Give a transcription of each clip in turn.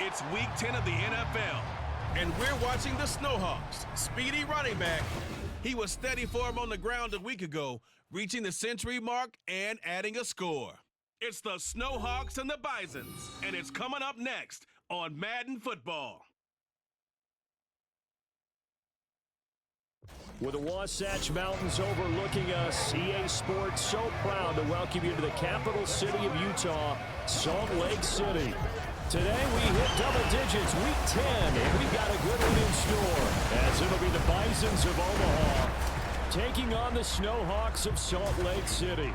It's Week 10 of the NFL, and we're watching the Snowhawks. Speedy running back. He was steady for him on the ground a week ago, reaching the century mark and adding a score. It's the Snowhawks and the Bisons, and it's coming up next on Madden Football. With the Wasatch Mountains overlooking us, EA Sports so proud to welcome you to the capital city of Utah, Salt Lake City. Today we hit double digits, Week 10, and we've got a good one in store, as it'll be the Bisons of Omaha taking on the Snowhawks of Salt Lake City.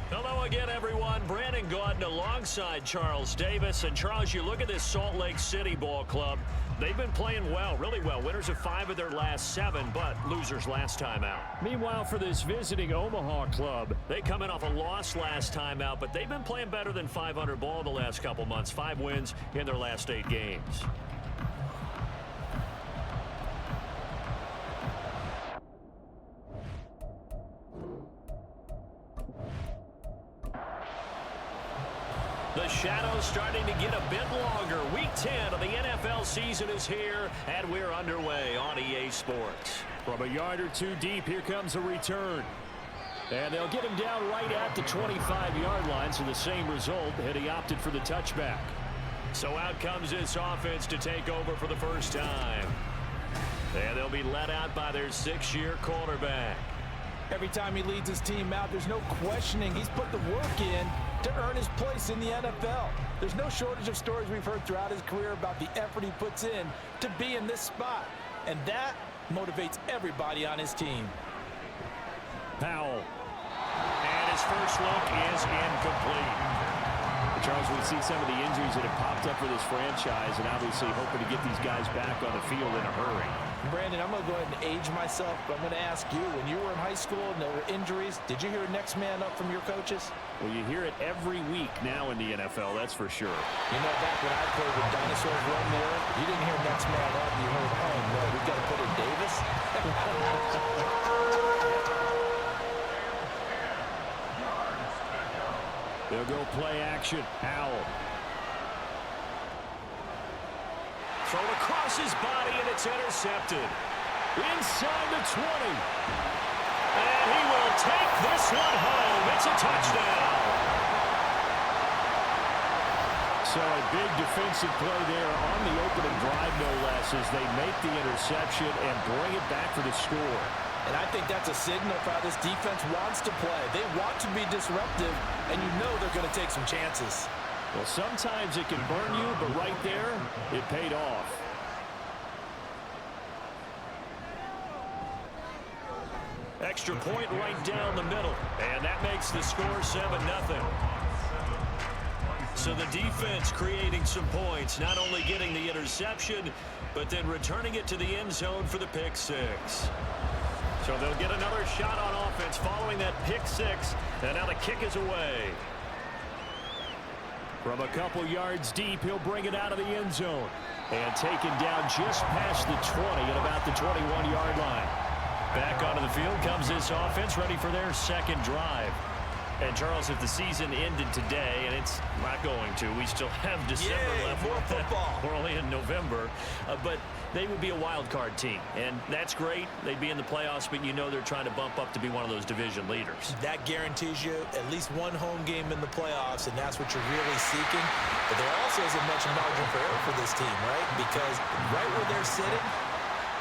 Hello again, everyone. Brandon Gordon alongside Charles Davis. And Charles, you look at this Salt Lake City ball club. They've been playing well, really well. Winners of 5 of their last 7, but losers last time out. Meanwhile, for this visiting Omaha club, they come in off a loss last time out, but they've been playing better than 500 ball the last couple months. 5 wins in their last 8 games. The shadow's starting to get a bit longer. Week 10 of the NFL season is here, and we're underway on EA Sports. From a yard or 2 deep, here comes a return. And they'll get him down right at the 25-yard line, so the same result, and he opted for the touchback. So out comes this offense to take over for the first time. And they'll be led out by their 6-year quarterback. Every time he leads his team out, there's no questioning. He's put the work in to earn his place in the NFL. There's no shortage of stories we've heard throughout his career about the effort he puts in to be in this spot. And that motivates everybody on his team. Powell. And his first look is incomplete. Charles, we see some of the injuries that have popped up for this franchise, and obviously hoping to get these guys back on the field in a hurry. Brandon, I'm going to go ahead and age myself, but I'm going to ask you, when you were in high school and there were injuries, did you hear next man up from your coaches? Well, you hear it every week now in the NFL, that's for sure. You know, back when I played with dinosaurs roam the earth, you didn't hear next man up, you heard, oh no, we've got to put in Davis. They'll go play action. Powell. Thrown across his body, and it's intercepted. Inside the 20. And he will take this one home. It's a touchdown. So a big defensive play there on the opening drive, no less, as they make the interception and bring it back for the score. And I think that's a signal for how this defense wants to play. They want to be disruptive, and you know they're going to take some chances. Well, sometimes it can burn you, but right there, it paid off. Extra point right down the middle, and that makes the score 7-0. So the defense creating some points, not only getting the interception, but then returning it to the end zone for the pick 6. So they'll get another shot on offense following that pick 6, and now the kick is away. From a couple yards deep, he'll bring it out of the end zone. And taken down just past the 20 at about the 21-yard line. Back onto the field comes this offense, ready for their second drive. And, Charles, if the season ended today, and it's not going to, we still have December left. More football. We're only in November. But they would be a wild card team. And that's great. They'd be in the playoffs, but you know they're trying to bump up to be one of those division leaders. That guarantees you at least one home game in the playoffs, and that's what you're really seeking. But there also isn't much margin for error for this team, right? Because right where they're sitting,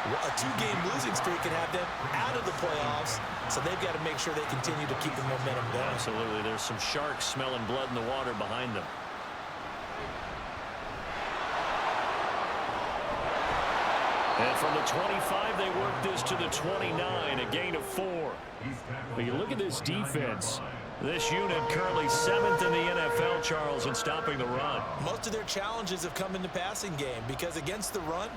a 2-game losing streak can have them out of the playoffs, so they've got to make sure they continue to keep the momentum going. Absolutely. There's some sharks smelling blood in the water behind them. And from the 25, they work this to the 29, a gain of 4. But you look at this defense. This unit currently 7th in the NFL, Charles, in stopping the run. Most of their challenges have come in the passing game because against the run,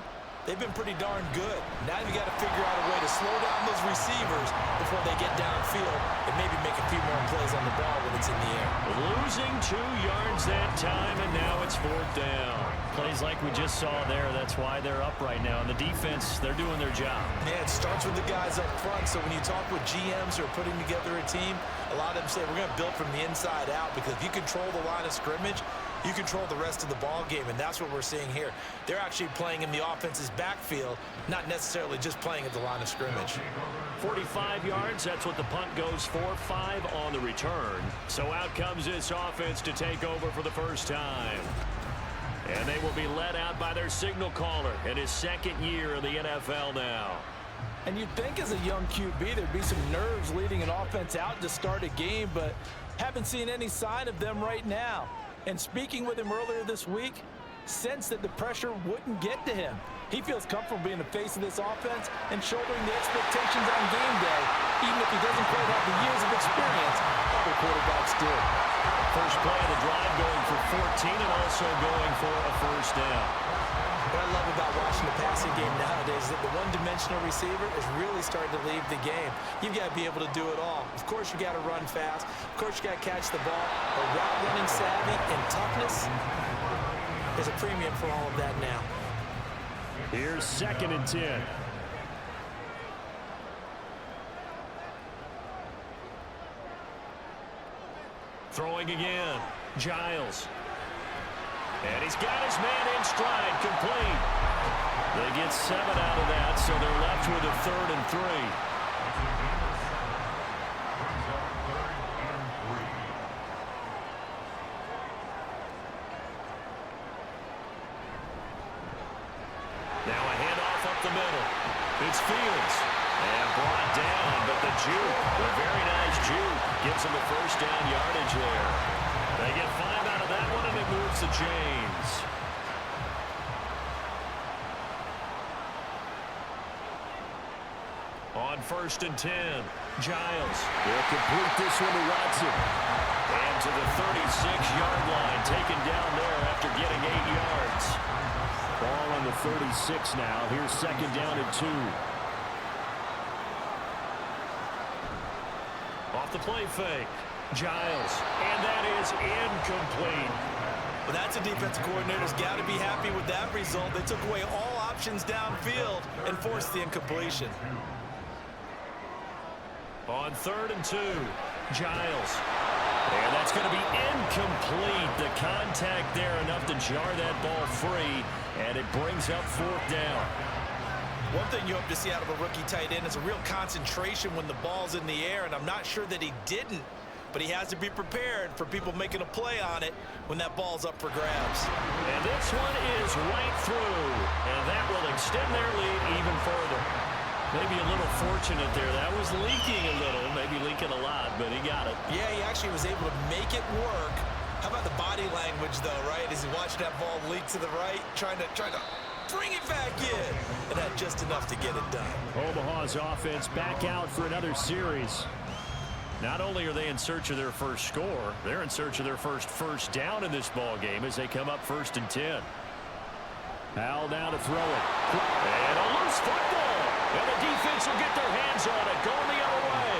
they've been pretty darn good. Now you've got to figure out a way to slow down those receivers before they get downfield and maybe make a few more plays on the ball when it's in the air. Losing 2 yards that time, and now it's 4th down. Plays like we just saw there, that's why they're up right now. And the defense, they're doing their job. Yeah, it starts with the guys up front. So when you talk with GMs who are putting together a team, a lot of them say we're going to build from the inside out, because if you control the line of scrimmage, you control the rest of the ball game, and that's what we're seeing here. They're actually playing in the offense's backfield, not necessarily just playing at the line of scrimmage. 45 yards, that's what the punt goes for. 5 on the return. So out comes this offense to take over for the first time. And they will be led out by their signal caller in his second year in the NFL now. And you'd think as a young QB there'd be some nerves leading an offense out to start a game, but haven't seen any sign of them right now. And speaking with him earlier this week, sensed that the pressure wouldn't get to him. He feels comfortable being the face of this offense and shouldering the expectations on game day, even if he doesn't quite have the years of experience other quarterbacks do. First play of the drive going for 14 and also going for a first down. What I love about watching the passing game nowadays is that the one-dimensional receiver is really starting to leave the game. You've got to be able to do it all. Of course, you got to run fast. Of course, you got to catch the ball. But route running savvy and toughness is a premium for all of that now. Here's 2nd and 10. Throwing again. Giles. And he's got his man in stride, complete. They get 7 out of that, so they're left with a 3rd and 3. Now a handoff up the middle. It's Fields. And brought down, but the juke, a very nice juke, gives him a first down yardage there. They get 5 out of that one, and it moves to James. On 1st and 10, Giles will complete this one to Watson. And to the 36-yard line, taken down there after getting 8 yards. Ball on the 36 now. Here's 2nd down and 2. Off the play fake. Giles. And that is incomplete. Well, that's a defensive coordinator's got to be happy with that result. They took away all options downfield and forced the incompletion. On 3rd and 2, Giles. And that's going to be incomplete. The contact there enough to jar that ball free, and it brings up 4th down. One thing you hope to see out of a rookie tight end is a real concentration when the ball's in the air, and I'm not sure that he didn't, but he has to be prepared for people making a play on it when that ball's up for grabs. And this one is right through, and that will extend their lead even further. Maybe a little fortunate there. That was leaking a little, maybe leaking a lot, but he got it. Yeah, he actually was able to make it work. How about the body language, though, right? As he watched that ball leak to the right, trying to bring it back in, and had just enough to get it done. Omaha's offense back out for another series. Not only are they in search of their first score, they're in search of their first down in this ball game as they come up 1st and 10. Howell now to throw it. And a loose football. And the defense will get their hands on it, going the other way.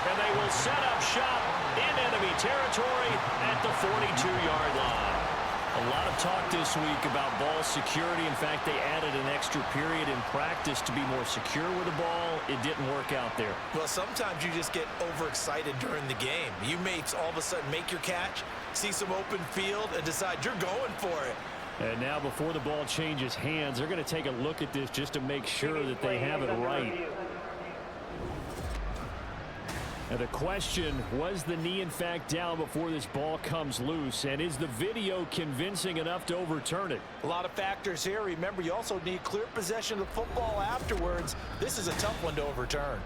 And they will set up shop in enemy territory at the 42-yard line. A lot of talk this week about ball security. In fact, they added an extra period in practice to be more secure with the ball. It didn't work out there. Well, sometimes you just get overexcited during the game. You may all of a sudden make your catch, see some open field, and decide you're going for it. And now before the ball changes hands, they're going to take a look at this just to make sure that they have it right. And the question, was the knee in fact down before this ball comes loose? And is the video convincing enough to overturn it? A lot of factors here. Remember, you also need clear possession of the football afterwards. This is a tough one to overturn.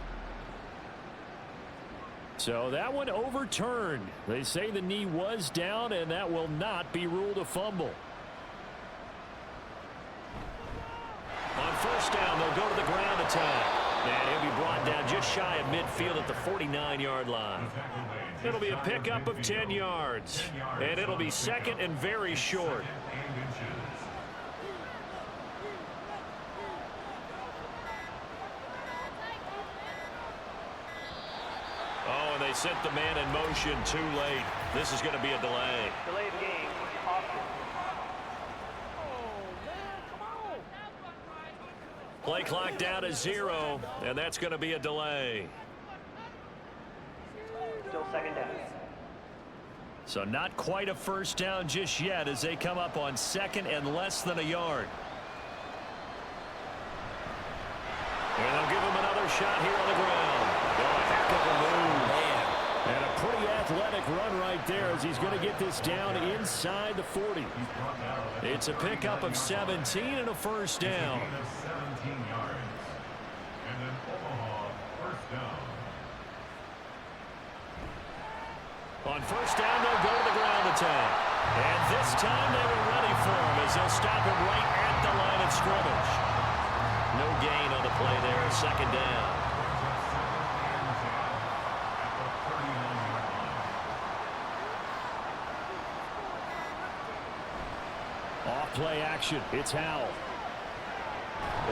So that one overturned. They say the knee was down, and that will not be ruled a fumble. On 1st down, they'll go to the ground attack. And he'll be brought down just shy of midfield at the 49-yard line. It'll be a pickup of 10 yards. And it'll be 2nd and very short. Oh, and they sent the man in motion too late. This is going to be a delay. Delayed game. Play clock down to 0, and that's going to be a delay. Still 2nd down. So not quite a first down just yet as they come up on second and less than a yard. And they'll give him another shot here on the ground. Oh, a heck of a move. Man. And a pretty athletic run right there as he's going to get this down inside the 40. It's a pickup of 17 and a first down. 17 yards. And an Omaha first down. On first down, they'll go to the ground attack. And this time they were ready for him as they'll stop him right at the line of scrimmage. No gain on the play there, second down. Off play action, it's Howell.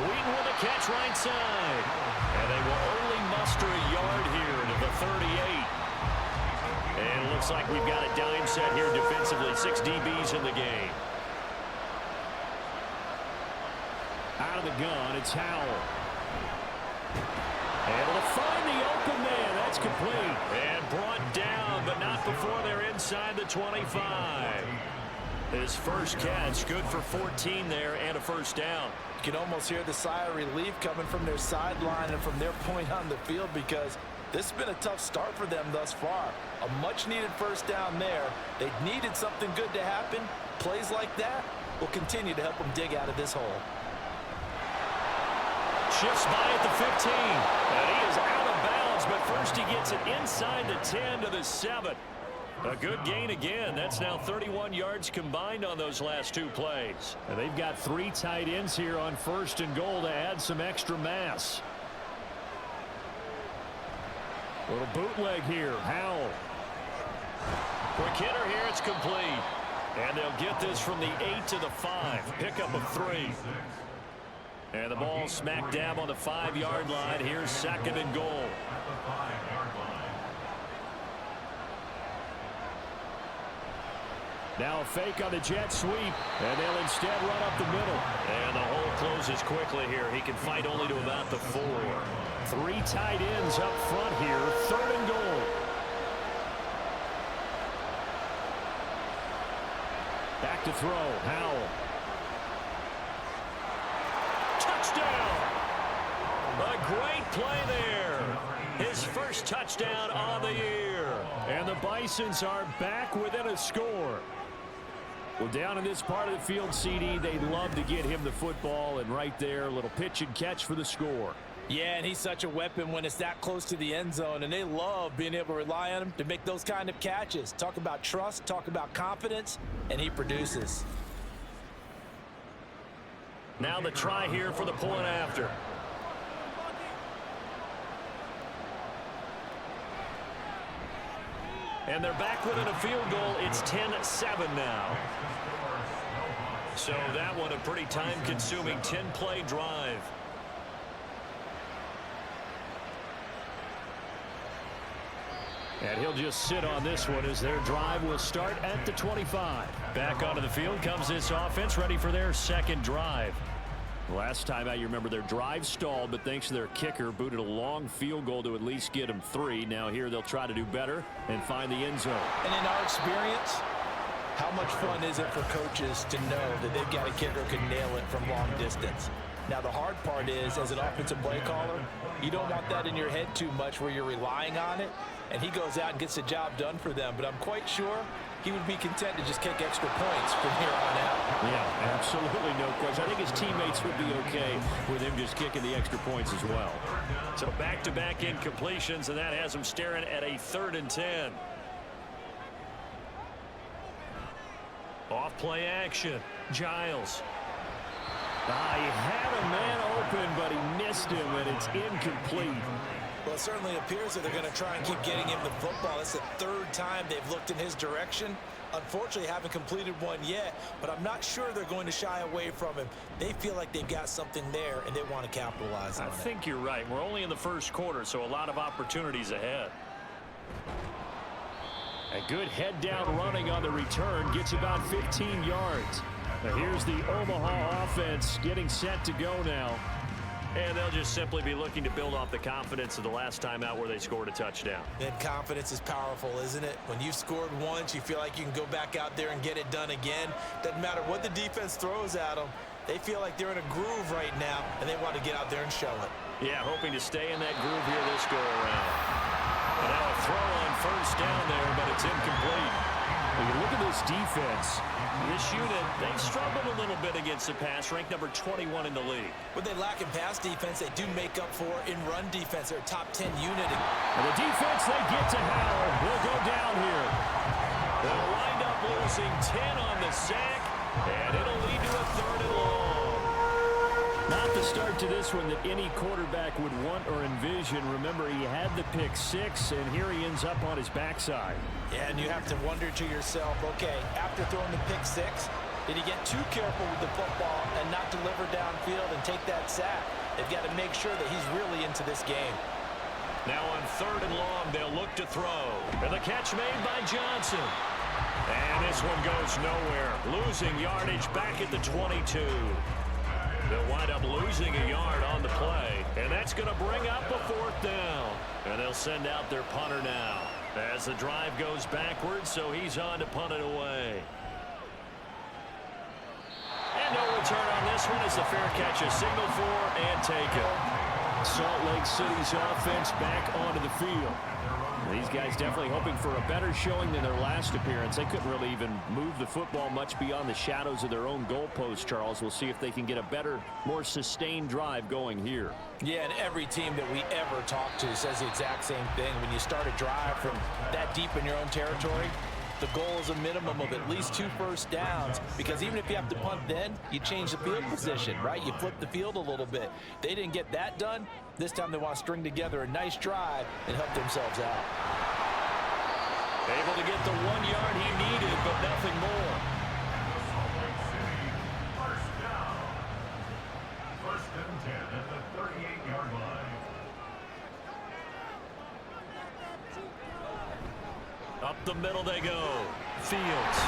Wheaton with a catch right side. And they will only muster a yard here to the 38. And it looks like we've got a dime set here defensively. 6 DBs in the game. Out of the gun, it's Howell. Able to find the open man. That's complete. And brought down, but not before they're inside the 25. His first catch, good for 14 there and a first down. You can almost hear the sigh of relief coming from their sideline and from their point on the field because this has been a tough start for them thus far. A much-needed first down there. They needed something good to happen. Plays like that will continue to help them dig out of this hole. Shifts by at the 15. And he is out of bounds, but first he gets it inside the 10 to the 7. A good gain again. That's now 31 yards combined on those last 2 plays. And they've got 3 tight ends here on first and goal to add some extra mass. Little bootleg here. Howell. Quick hitter here. It's complete. And they'll get this from the 8 to the 5. Pickup of 3. And the ball smack dab on the 5-yard line. Here's second and goal. Now a fake on the jet sweep, and they'll instead run up the middle. And the hole closes quickly here. He can fight only to about the 4. 3 tight ends up front here, third and goal. Back to throw, Howell. Touchdown! A great play there. His first touchdown on the year. And the Bisons are back within a score. Well, down in this part of the field, CD, they love to get him the football, and right there, a little pitch and catch for the score. Yeah, and he's such a weapon when it's that close to the end zone, and they love being able to rely on him to make those kind of catches. Talk about trust, talk about confidence, and he produces. Now the try here for the point after. And they're back within a field goal. It's 10-7 now. So that one a pretty time-consuming 10-play drive. And he'll just sit on this one as their drive will start at the 25. Back onto the field comes this offense, ready for their second drive. Last time out, you remember their drive stalled, but thanks to their kicker, booted a long field goal to at least get them 3. Now here they'll try to do better and find the end zone. And in our experience, how much fun is it for coaches to know that they've got a kicker who can nail it from long distance? Now the hard part is, as an offensive play caller, you don't want that in your head too much where you're relying on it, and he goes out and gets the job done for them. But I'm quite sure he would be content to just kick extra points from here on out. Yeah, absolutely no question. I think his teammates would be okay with him just kicking the extra points as well. So back-to-back incompletions, and that has him staring at a 3rd and 10. Off play action. Giles. He had a man open, but he missed him, and it's incomplete. Well, it certainly appears that they're going to try and keep getting him the football. It's the 3rd time they've looked in his direction. Unfortunately, haven't completed one yet, but I'm not sure they're going to shy away from him. They feel like they've got something there, and they want to capitalize on it. I think you're right. We're only in the first quarter, so a lot of opportunities ahead. A good head-down running on the return. Gets about 15 yards. Now here's the Omaha offense getting set to go now. And they'll just simply be looking to build off the confidence of the last time out where they scored a touchdown. And confidence is powerful, isn't it? When you've scored once, you feel like you can go back out there and get it done again. Doesn't matter what the defense throws at them. They feel like they're in a groove right now, and they want to get out there and show it. Yeah, hoping to stay in that groove here this go-around. And now a throw on first down there, but it's incomplete. When you look at this defense, this unit, they've struggled a little bit against the pass, ranked number 21 in the league. When they lack in pass defense, they do make up for in run defense. They're a top 10 unit. and the defense, they get to Howell. Will go down here. They'll wind up losing 10 on the sack, and it'll lead to a 3rd and long. Not the start to this one that any quarterback would want or envision. Remember, he had the pick 6, and here he ends up on his backside. Yeah, and you have to wonder to yourself, okay, after throwing the pick 6, did he get too careful with the football and not deliver downfield and take that sack? They've got to make sure that he's really into this game. Now on 3rd and long, they'll look to throw. And the catch made by Johnson. And this one goes nowhere. Losing yardage back at the 22. They'll wind up losing a yard on the play. And that's going to bring up a 4th down. And they'll send out their punter now. As the drive goes backwards, so he's on to punt it away. And no return on this one as the fair catch is signaled for and taken. Salt Lake City's offense back onto the field. These guys definitely hoping for a better showing than their last appearance. They couldn't really even move the football much beyond the shadows of their own goalpost, Charles. We'll see if they can get a better, more sustained drive going here. Yeah, and every team that we ever talk to says the exact same thing. When you start a drive from that deep in your own territory, the goal is a minimum of at least 2 first downs, because even if you have to punt then, you change the field position, right? You flip the field a little bit. They didn't get that done. This time they want to string together a nice drive and help themselves out. Able to get the 1 yard he needed, but nothing more. Salt Lake City, first down. 1st and 10 at the 38-yard line. Up the middle they go. Fields.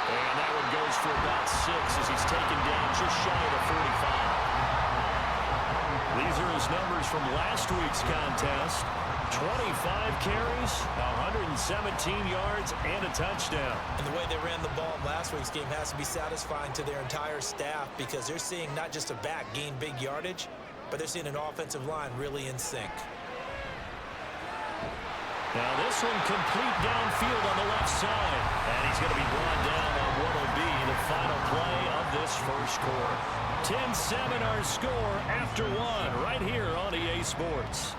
And that one goes for about 6 as he's taken down just shy of the 45. These are his numbers from last week's contest. 25 carries, 117 yards, and a touchdown. And the way they ran the ball in last week's game has to be satisfying to their entire staff, because they're seeing not just a back gain big yardage, but they're seeing an offensive line really in sync. Now this one complete downfield on the left side. And he's going to be brought down on what will be the final play of this first quarter. 10-7 our score after 1 right here on EA Sports.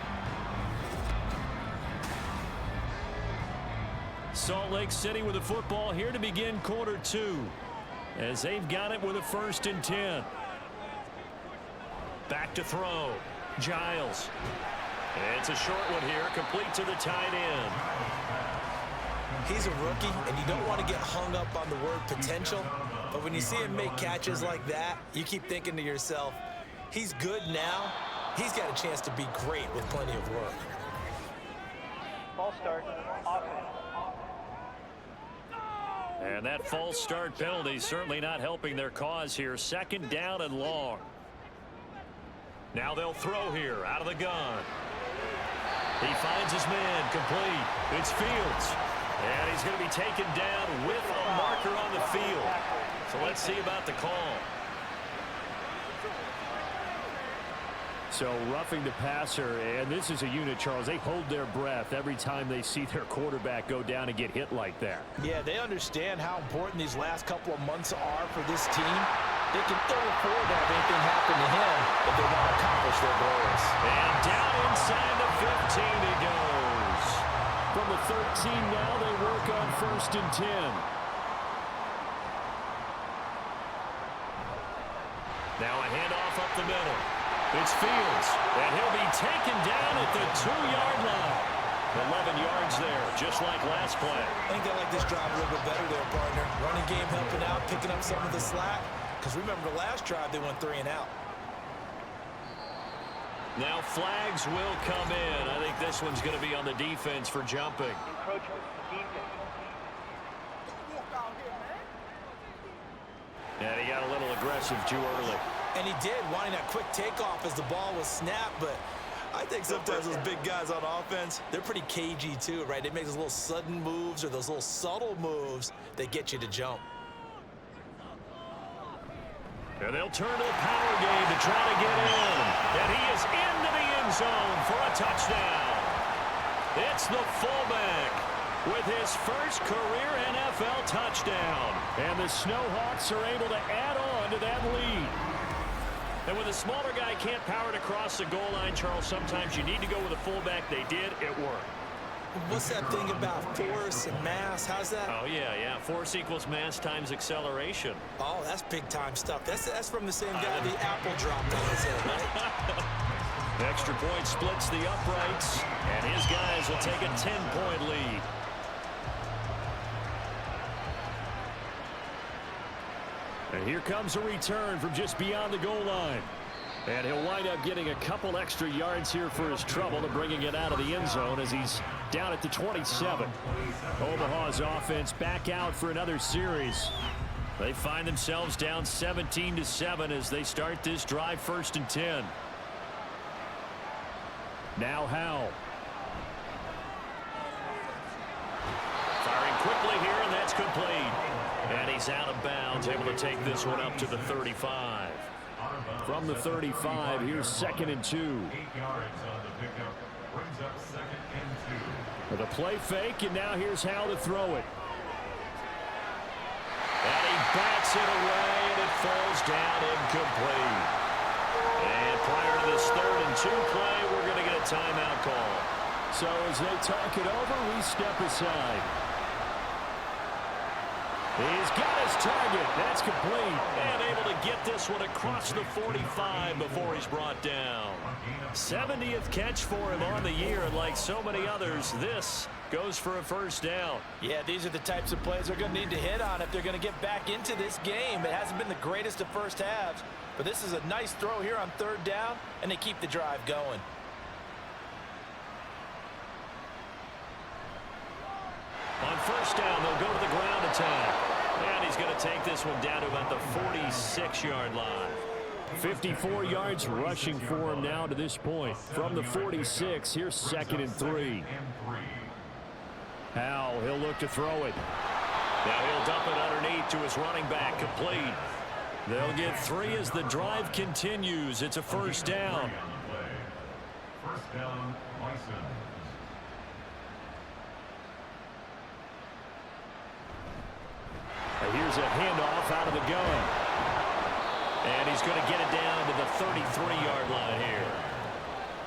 Salt Lake City with the football here to begin quarter 2. As they've got it with a 1st and 10. Back to throw. Giles. It's a short one here, complete to the tight end. He's a rookie, and you don't want to get hung up on the word potential, but when you see him make catches like that, you keep thinking to yourself, he's good now. He's got a chance to be great with plenty of work. False start, offense. And that false start penalty certainly not helping their cause here. 2nd down and long. Now they'll throw here out of the gun. He finds his man, complete. It's Fields. And he's going to be taken down with a marker on the field. So let's see about the call. So roughing the passer, and this is a unit, Charles. They hold their breath every time they see their quarterback go down and get hit like that. Yeah, they understand how important these last couple of months are for this team. They can ill afford to have anything happen to him if they want to accomplish their goals. And down inside the 15 he goes. From the 13 now, they work on 1st and 10. Now a handoff up the middle. It's Fields, and he'll be taken down at the 2-yard line. 11 yards there, just like last play. I think they like this drive a little bit better there, partner. Running game helping out, picking up some of the slack. Because remember, the last drive, they went 3 and out. Now flags will come in. I think this one's going to be on the defense for jumping. Encroachment, defense. And he got a little aggressive too early. And he did, wanting that quick takeoff as the ball was snapped, but I think sometimes those big guys on offense, they're pretty cagey too, right? They make those little sudden moves or those little subtle moves that get you to jump. And they'll turn to the power game to try to get in. And he is into the end zone for a touchdown. It's the fullback with his first career NFL touchdown. And the Snowhawks are able to add on to that lead. And when the smaller guy can't power it across the goal line, Charles, sometimes you need to go with a fullback. They did. It worked. What's that thing about force and mass? How's that? Oh, yeah. Force equals mass times acceleration. Oh, that's big-time stuff. That's from the same guy the apple dropped on his head, right? Extra point splits the uprights, and his guys will take a 10-point lead. And here comes a return from just beyond the goal line. And he'll wind up getting a couple extra yards here for his trouble and bringing it out of the end zone as he's down at the 27. Omaha's offense back out for another series. They find themselves down 17-7 as they start this drive 1st and 10. Now Howell. Firing quickly here, and that's complete. And he's out of bounds, able to take this one up to the 35. From the 35, here's 2nd and 2. 8 yards on the pickup. Brings up 2nd and 2. With a play fake, and now here's Howell to throw it. And he bats it away, and it falls down incomplete. And prior to this 3rd and 2 play, we're going to get a timeout call. So as they talk it over, we step aside. He's got his target. That's complete. And able to get this one across the 45 before he's brought down. 70th catch for him on the year, and like so many others, this goes for a 1st down. Yeah, these are the types of plays they're going to need to hit on if they're going to get back into this game. It hasn't been the greatest of first halves, but this is a nice throw here on 3rd down, and they keep the drive going. On 1st down, they'll go to the ground attack. And he's going to take this one down to about the 46-yard line. 54 yards rushing for him now to this point. From the 46, here's 2nd and 3. Howell, he'll look to throw it. Now he'll dump it underneath to his running back, complete. They'll get 3 as the drive continues. It's a 1st down. 1st down, Bisons. Here's a handoff out of the gun. And he's going to get it down to the 33-yard line here.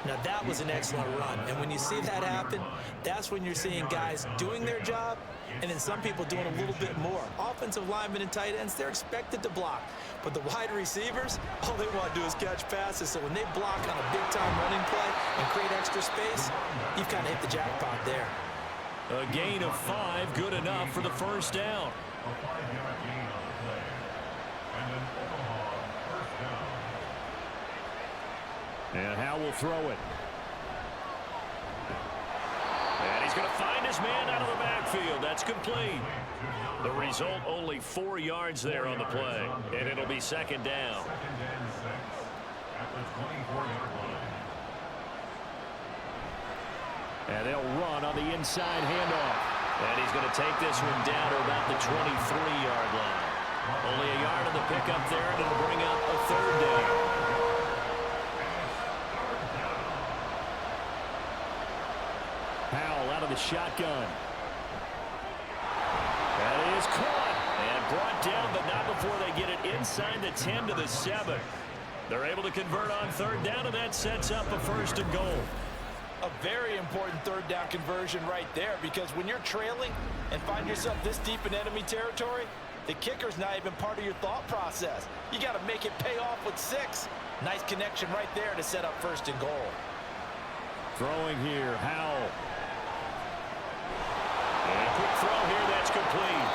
Now, that was an excellent run. And when you see that happen, that's when you're seeing guys doing their job and then some people doing a little bit more. Offensive linemen and tight ends, they're expected to block. But the wide receivers, all they want to do is catch passes. So when they block on a big-time running play and create extra space, you've kind of hit the jackpot there. A gain of 5, good enough for the 1st down. A 5-yard gain on the play. And an Omaha 1st down. And Howell will throw it. And he's going to find his man out of the backfield. That's complete. The result, only 4 yards there on the play. And it'll be 2nd down. 2nd and 6 at the 24-yard line. And they'll run on the inside handoff. And he's going to take this one down to about the 23-yard line. Only a yard on the pickup there, and it'll bring up a 3rd down. Howell out of the shotgun. That is caught and brought down, but not before they get it inside the 10 to the 7. They're able to convert on 3rd down, and that sets up a 1st and goal. A very important 3rd down conversion right there, because when you're trailing and find yourself this deep in enemy territory, the kicker's not even part of your thought process. You got to make it pay off with 6. Nice connection right there to set up 1st and goal. Throwing here, Howell. And a quick throw here, that's complete.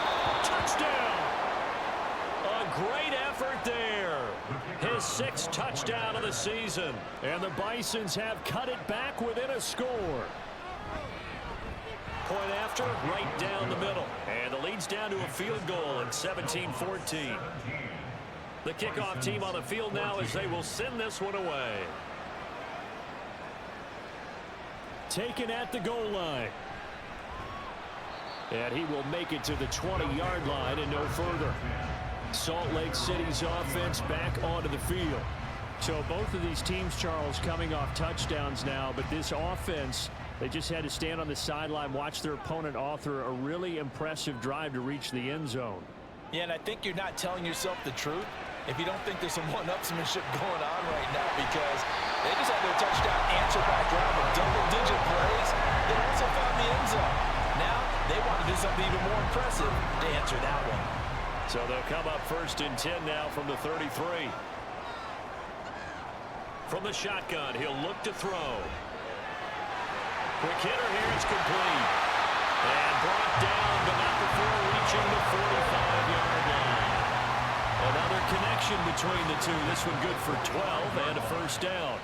Touchdown! A great effort there. His 6th touchdown of the season. And the Bisons have cut it back within a score. Point after, right down the middle. And the lead's down to a field goal at 17-14. The kickoff team on the field now as they will send this one away. Taken at the goal line. And he will make it to the 20-yard line and no further. Salt Lake City's offense back onto the field. So both of these teams, Charles, coming off touchdowns now, but this offense, they just had to stand on the sideline, watch their opponent author a really impressive drive to reach the end zone. Yeah, and I think you're not telling yourself the truth if you don't think there's some one-upsmanship going on right now, because they just had their touchdown answered by a drive of double-digit plays. They also found the end zone. Now they want to do something even more impressive to answer that one. So they'll come up 1st and 10 now from the 33. From the shotgun, he'll look to throw. Quick hitter here, it's complete. And brought down, but not before reaching the 45-yard line. Another connection between the two. This one good for 12 and a first down.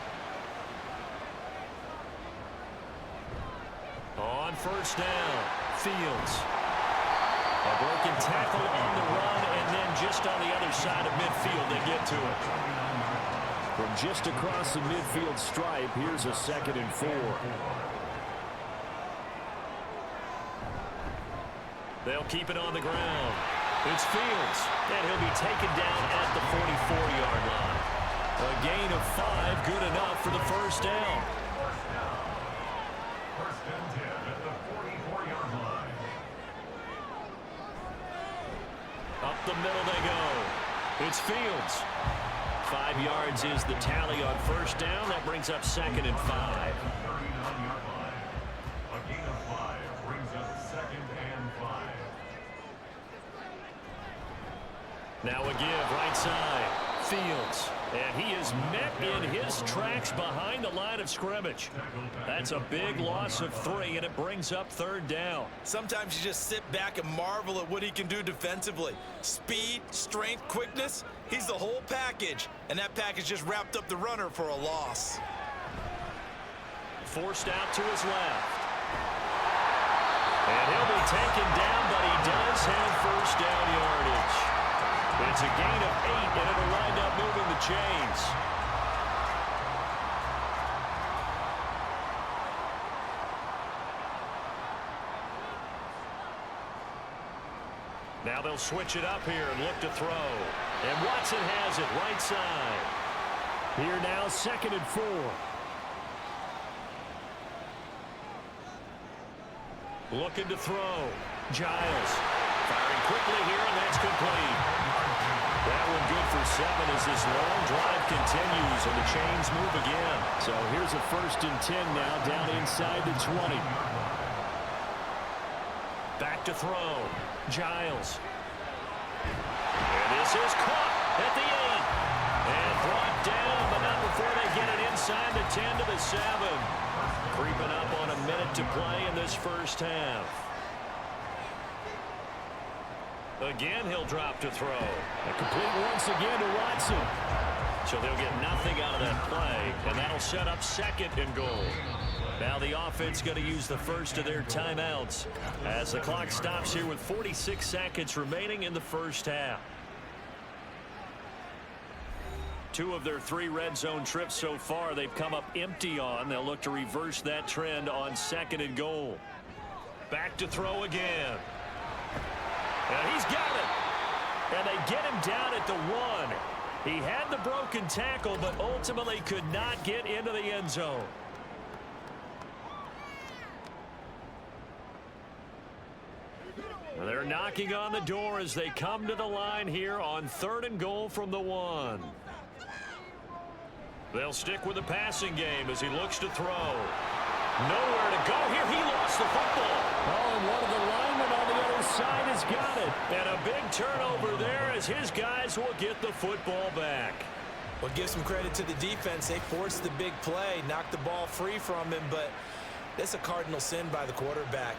On first down, Fields. A broken tackle on the run, and then just on the other side of midfield they get to it. From just across the midfield stripe, here's a 2nd and 4. They'll keep it on the ground. It's Fields, and he'll be taken down at the 44-yard line. A gain of 5, good enough for the first down. First and 10 at the 44-yard line. Up the middle they go. It's Fields. 5 yards is the tally on first down. That brings up 2nd and 5. 39-yard line. A gain of 5 brings up 2nd and 5. Now a give right side. Fields. And he is met in his tracks behind the line of scrimmage. That's a big loss of 3, and it brings up 3rd down. Sometimes you just sit back and marvel at what he can do defensively. Speed, strength, quickness. He's the whole package. And that package just wrapped up the runner for a loss. Forced out to his left. And he'll be taken down, but he does have first down yardage. It's a gain of 8, and it'll wind up moving the chains. Now they'll switch it up here and look to throw. And Watson has it right side. Here now, 2nd and 4. Looking to throw. Giles firing quickly here, and that's complete. That one good for 7 as this long drive continues, and the chains move again. So here's a 1st and 10 now, down inside the 20. Back to throw. Giles. And this is caught at the 8. And brought down, but not before they get it inside the 10 to the 7. Creeping up on a minute to play in this first half. Again, he'll drop to throw. A complete once again to Watson. So they'll get nothing out of that play, and that'll set up 2nd and goal. Now the offense going to use the first of their timeouts as the clock stops here with 46 seconds remaining in the first half. 2 of their 3 red zone trips so far they've come up empty on. They'll look to reverse that trend on 2nd and goal. Back to throw again. And he's got it. And they get him down at the 1. He had the broken tackle, but ultimately could not get into the end zone. They're knocking on the door as they come to the line here on 3rd and goal from the 1. They'll stick with the passing game as he looks to throw. Nowhere to go here. He lost the football. Oh, and one of the linemen on the other side has got it. And a big turnover there as his guys will get the football back. Well, give some credit to the defense. They forced the big play, knocked the ball free from him, but that's a cardinal sin by the quarterback.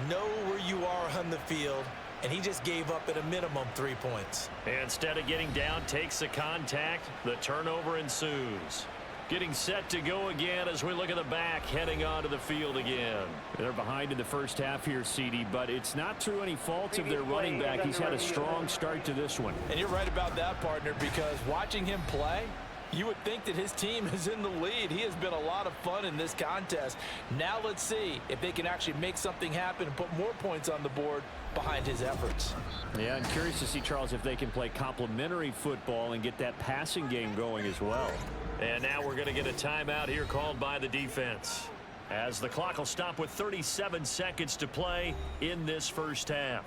Know where you are on the field, and he just gave up at a minimum 3 points. Instead of getting down, takes the contact. The turnover ensues. Getting set to go again as we look at the back heading onto the field again. They're behind in the first half here, CD, but it's not through any fault of their running back. He's had a strong start to this one. And you're right about that, partner, because watching him play, you would think that his team is in the lead. He has been a lot of fun in this contest. Now let's see if they can actually make something happen and put more points on the board behind his efforts. Yeah, I'm curious to see, Charles, if they can play complementary football and get that passing game going as well. And now we're going to get a timeout here called by the defense, as the clock will stop with 37 seconds to play in this first half.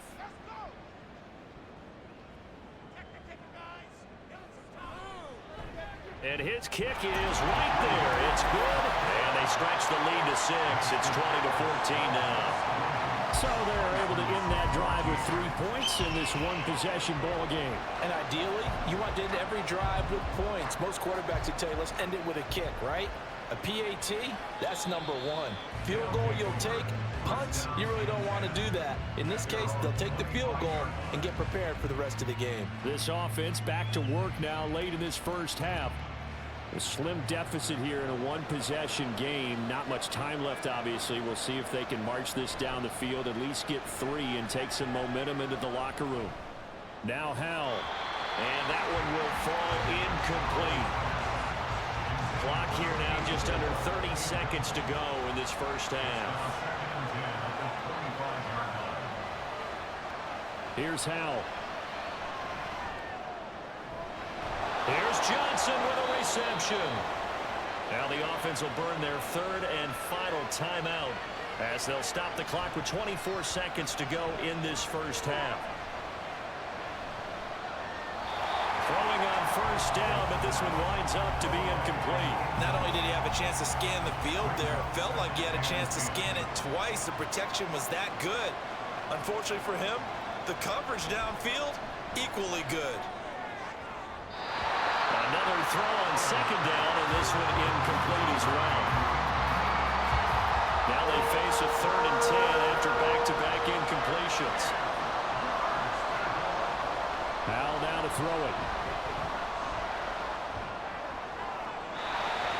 And his kick is right there. It's good. And they stretch the lead to 6. It's 20-14 now. So they're able to end that drive with 3 points in this one-possession ball game. And ideally, you want to end every drive with points. Most quarterbacks would tell you, let's end it with a kick, right? A PAT, that's number 1. Field goal you'll take. Punts, you really don't want to do that. In this case, they'll take the field goal and get prepared for the rest of the game. This offense back to work now late in this first half. A slim deficit here in a one-possession game. Not much time left, obviously. We'll see if they can march this down the field, at least get 3 and take some momentum into the locker room. Now Howell. And that one will fall incomplete. Clock here now just under 30 seconds to go in this first half. Here's Howell. Here's Johnson with a reception. Now the offense will burn their third and final timeout as they'll stop the clock with 24 seconds to go in this first half. Throwing on first down, but this one winds up to be incomplete. Not only did he have a chance to scan the field there, it felt like he had a chance to scan it twice. The protection was that good. Unfortunately for him, the coverage downfield, equally good. Another throw on second down, and this one incomplete as well. Now they face a 3rd and 10 after back-to-back incompletions. Howell down to throw it.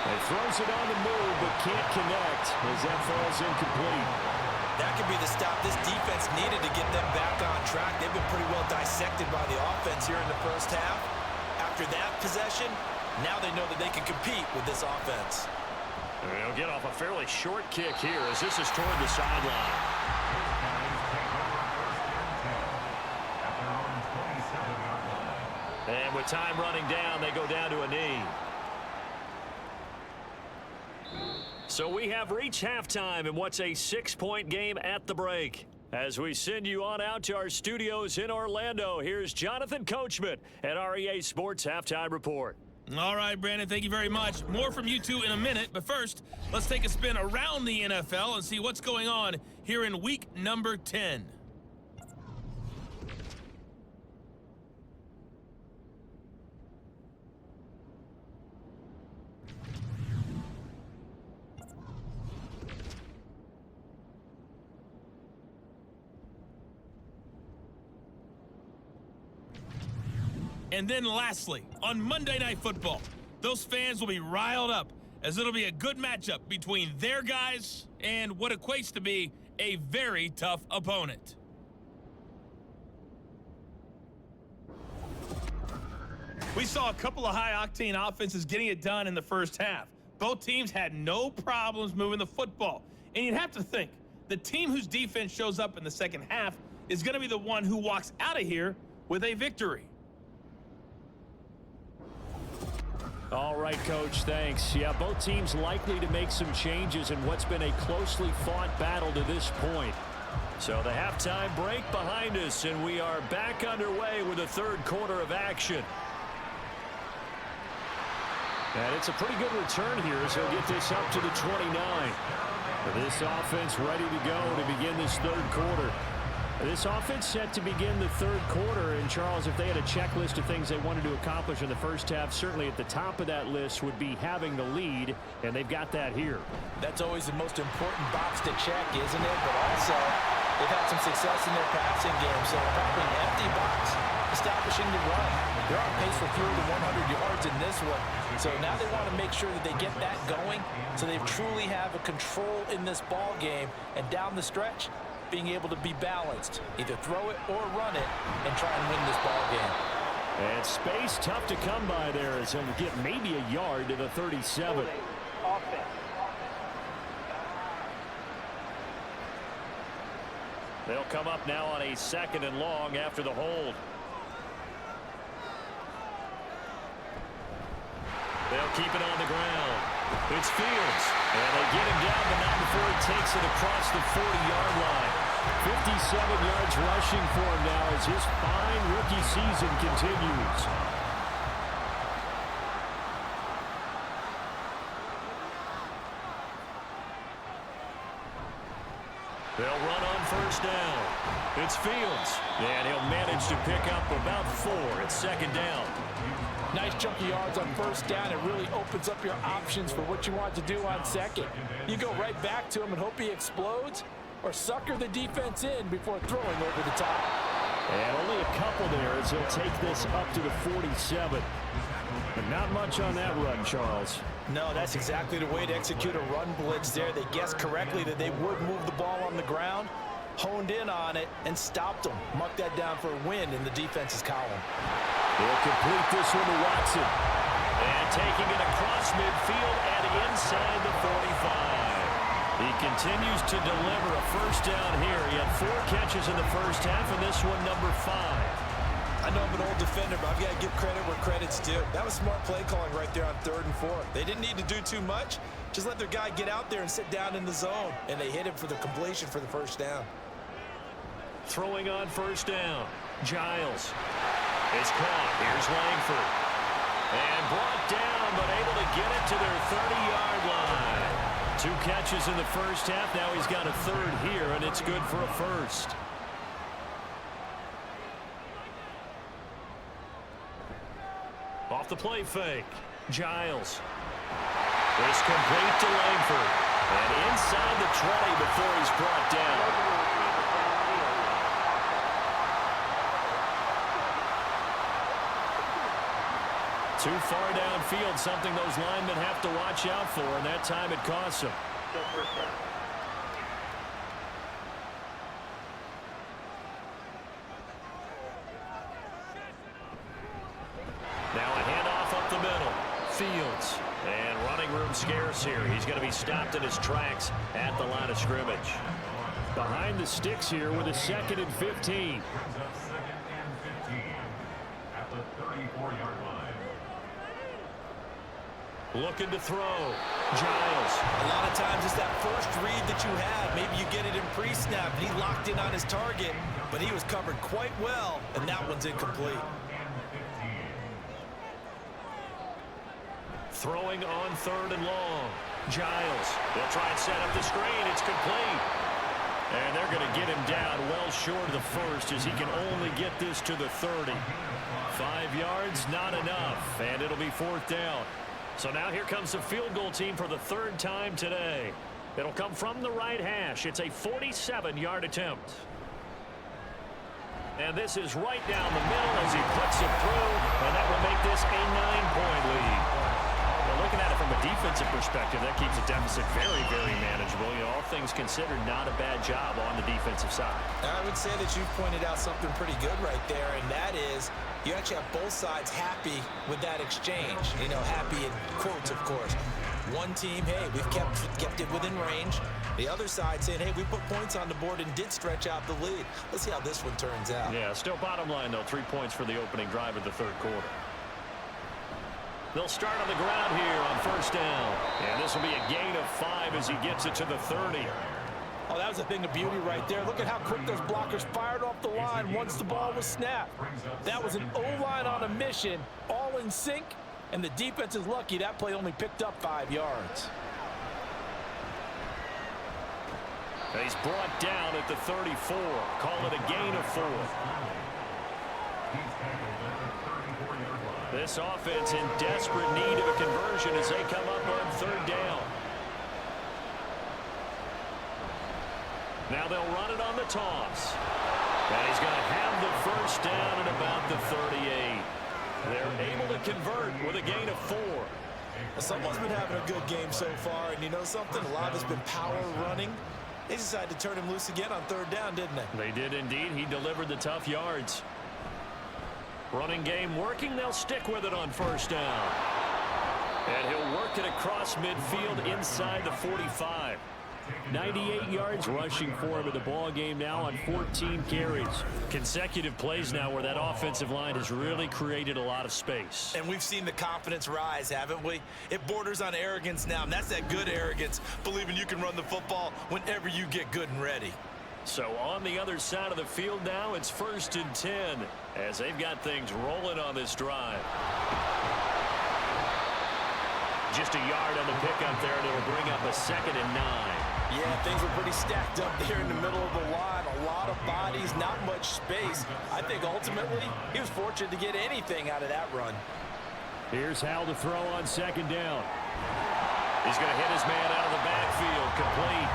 He throws it on the move, but can't connect as that falls incomplete. That could be the stop this defense needed to get them back on track. They've been pretty well dissected by the offense here in the first half. After that possession, now they know that they can compete with this offense. They'll get off a fairly short kick here as this is toward the sideline. And with time running down, they go down to a knee. So we have reached halftime in what's a 6-point game at the break. As we send you on out to our studios in Orlando, here's Jonathan Coachman at REA Sports Halftime Report. All right, Brandon, thank you very much. More from you two in a minute, but first, let's take a spin around the NFL and see what's going on here in week number 10. And then lastly, on Monday Night Football, those fans will be riled up as it'll be a good matchup between their guys and what equates to be a very tough opponent. We saw a couple of high-octane offenses getting it done in the first half. Both teams had no problems moving the football. And you'd have to think, the team whose defense shows up in the second half is going to be the one who walks out of here with a victory. All right, Coach, thanks. Yeah, both teams likely to make some changes in what's been a closely fought battle to this point. So the halftime break behind us, and we are back underway with the third quarter of action. And it's a pretty good return here as he'll get this up to the 29. This offense ready to go to begin this third quarter. This offense set to begin the third quarter, and Charles, if they had a checklist of things they wanted to accomplish in the first half, certainly at the top of that list would be having the lead, and they've got that here. That's always the most important box to check, isn't it? But also, They've had some success in their passing game, so probably an empty box, establishing the run. They're on pace for fewer than 100 yards in this one. So now they want to make sure that they get that going so they truly have a control in this ball game. And down the stretch, being able to be balanced. Either throw it or run it and try and win this ball game. And space tough to come by there as he'll get maybe a yard to the 37. Offense. They'll come up now on a 2nd and long after the hold. They'll keep it on the ground. It's Fields. And they get him down, but not before he takes it across the 40-yard line. 57 yards rushing for him now as his fine rookie season continues. They'll run on 1st down. It's Fields. And he'll manage to pick up about 4. It's 2nd down. Nice chunky yards on 1st down. It really opens up your options for what you want to do on 2nd. You go right back to him and hope he explodes, or sucker the defense in before throwing over the top. And only a couple there as he'll take this up to the 47. But not much on that run, Charles. No, that's exactly the way to execute a run blitz there. They guessed correctly that they would move the ball on the ground, honed in on it, and stopped them. Mucked that down for a win in the defense's column. They'll complete this one to Watson. And taking it across midfield and inside the 45. He continues to deliver a 1st down here. He had 4 catches in the 1st half, and this one number 5. I know I'm an old defender, but I've got to give credit where credit's due. That was smart play calling right there on 3rd and 4. They didn't need to do too much. Just let their guy get out there and sit down in the zone, and they hit him for the completion for the 1st down. Throwing on 1st down. Giles. It's caught. Here's Langford. And brought down, but able to get it to their 30-yard line. 2 catches in the 1st half. Now he's got a 3rd here, and it's good for a 1st. Off the play fake. Giles. It's complete to Langford. And inside the 20 before he's brought down. Too far downfield, something those linemen have to watch out for, and that time it costs them. Now a handoff up the middle. Fields. And running room scarce here. He's going to be stopped in his tracks at the line of scrimmage. Behind the sticks here with a 2nd and 15. Brings up 2nd and 15 at the 34-yard line. Looking to throw. Giles. A lot of times it's that first read that you have. Maybe you get it in pre-snap, and he locked in on his target, but he was covered quite well, and that one's incomplete. Throwing on 3rd and long. Giles. They'll try and set up the screen. It's complete. And they're going to get him down well short of the 1st as he can only get this to the 30. 5 yards, not enough, and it'll be 4th down. So now here comes the field goal team for the 3rd time today. It'll come from the right hash. It's a 47-yard attempt. And this is right down the middle as he puts it through, and that will make this a 9-point lead. Well, looking at it from a defensive perspective, that keeps the deficit very, very manageable. You know, all things considered, not a bad job on the defensive side. I would say that you've pointed out something pretty good right there, and that is you actually have both sides happy with that exchange. You know, happy in quotes, of course. One team, hey, we've kept it within range. The other side saying, hey, we put points on the board and did stretch out the lead. Let's see how this one turns out. Yeah, still bottom line, though, 3 points for the opening drive of the 3rd quarter. They'll start on the ground here on 1st down. And this will be a gain of 5 as he gets it to the 30. Oh, that was a thing of beauty right there. Look at how quick those blockers fired off the line once the ball was snapped. That was an O-line on a mission, all in sync, and the defense is lucky that play only picked up 5 yards. He's brought down at the 34. Call it a gain of 4. This offense in desperate need of a conversion as they come up on 3rd down. Now they'll run it on the toss. And he's going to have the first down at about the 38. They're able to convert with a gain of 4. Someone's been having a good game so far, and you know something? A lot of it's been power running. They decided to turn him loose again on 3rd down, didn't they? They did indeed. He delivered the tough yards. Running game working. They'll stick with it on 1st down. And he'll work it across midfield inside the 45. 98 yards rushing for him in the ball game now on 14 carries. Consecutive plays now where that offensive line has really created a lot of space. And we've seen the confidence rise, haven't we? It borders on arrogance now, and that's that good arrogance, believing you can run the football whenever you get good and ready. So on the other side of the field now, it's 1st and 10 as they've got things rolling on this drive. Just a yard on the pickup there, and it'll bring up a 2nd and 9. Yeah, things were pretty stacked up there in the middle of the line. A lot of bodies, not much space. I think ultimately he was fortunate to get anything out of that run. Here's Howell to throw on 2nd down. He's going to hit his man out of the backfield, complete.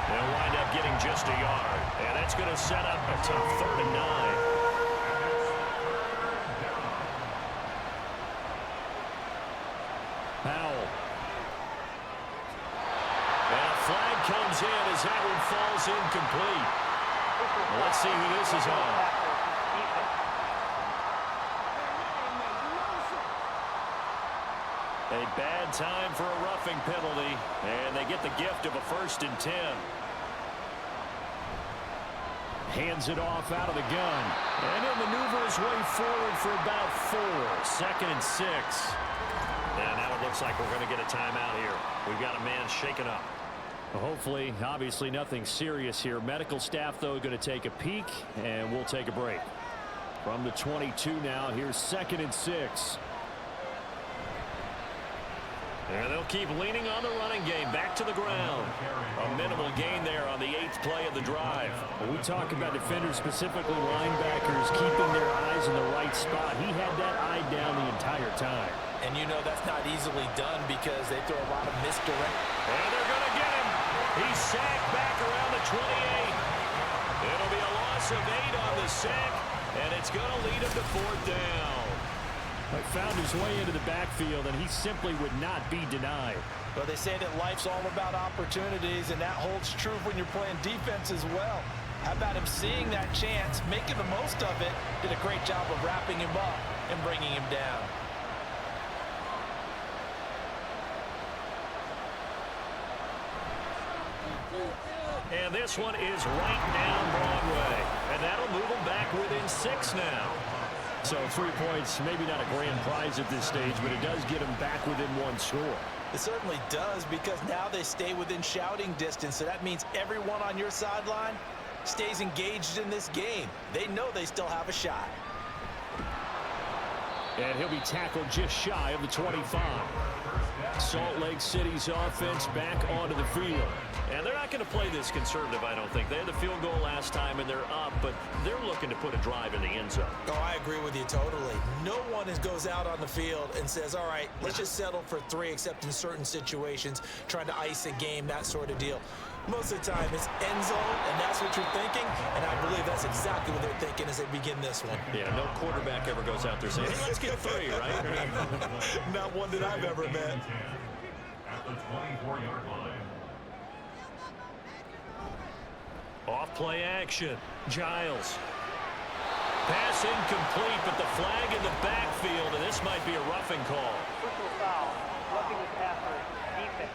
They'll wind up getting just a yard. And that's going to set up a tough 3rd and 9. Howell. And a flag comes in as that one falls incomplete. Well, let's see who this is on. A bad time for a roughing penalty, and they get the gift of a 1st and 10. Hands it off out of the gun, and he'll maneuver his way forward for about 4. 2nd and 6. And now it looks like we're going to get a timeout here. We've got a man shaken up. Hopefully, obviously nothing serious here. Medical staff, though, going to take a peek, and we'll take a break. From the 22 now, here's 2nd and 6. And they'll keep leaning on the running game. Back to the ground. A minimal gain there on the 8th play of the drive. When we talk about defenders, specifically linebackers, keeping their eyes in the right spot, he had that eye down the entire time. And you know that's not easily done because they throw a lot of misdirect. And they're going to get him. He's sacked back around the 28. It'll be a loss of 8 on the sack, and it's going to lead him to 4th down. But found his way into the backfield, and he simply would not be denied. Well, they say that life's all about opportunities, and that holds true when you're playing defense as well. How about him seeing that chance, making the most of it, did a great job of wrapping him up and bringing him down. And this one is right down Broadway. And that'll move them back within 6 now. So 3 points, maybe not a grand prize at this stage, but it does get them back within 1 score. It certainly does because now they stay within shouting distance. So that means everyone on your sideline stays engaged in this game. They know they still have a shot. And he'll be tackled just shy of the 25. Salt Lake City's offense back onto the field. And they're not going to play this conservative, I don't think. They had the field goal last time, and they're up, but they're looking to put a drive in the end zone. Oh, I agree with you totally. No one goes out on the field and says, all right, let's just settle for 3, except in certain situations, trying to ice a game, that sort of deal. Most of the time, it's end zone, and that's what you're thinking, and I believe that's exactly what they're thinking as they begin this one. Yeah, no quarterback ever goes out there saying, hey, let's get 3, right? Not one that I've ever met. At the 24-yard line. Off play action. Giles. Pass incomplete, but the flag in the backfield, and this might be a roughing call. Personal foul. Roughing the passer. Defense.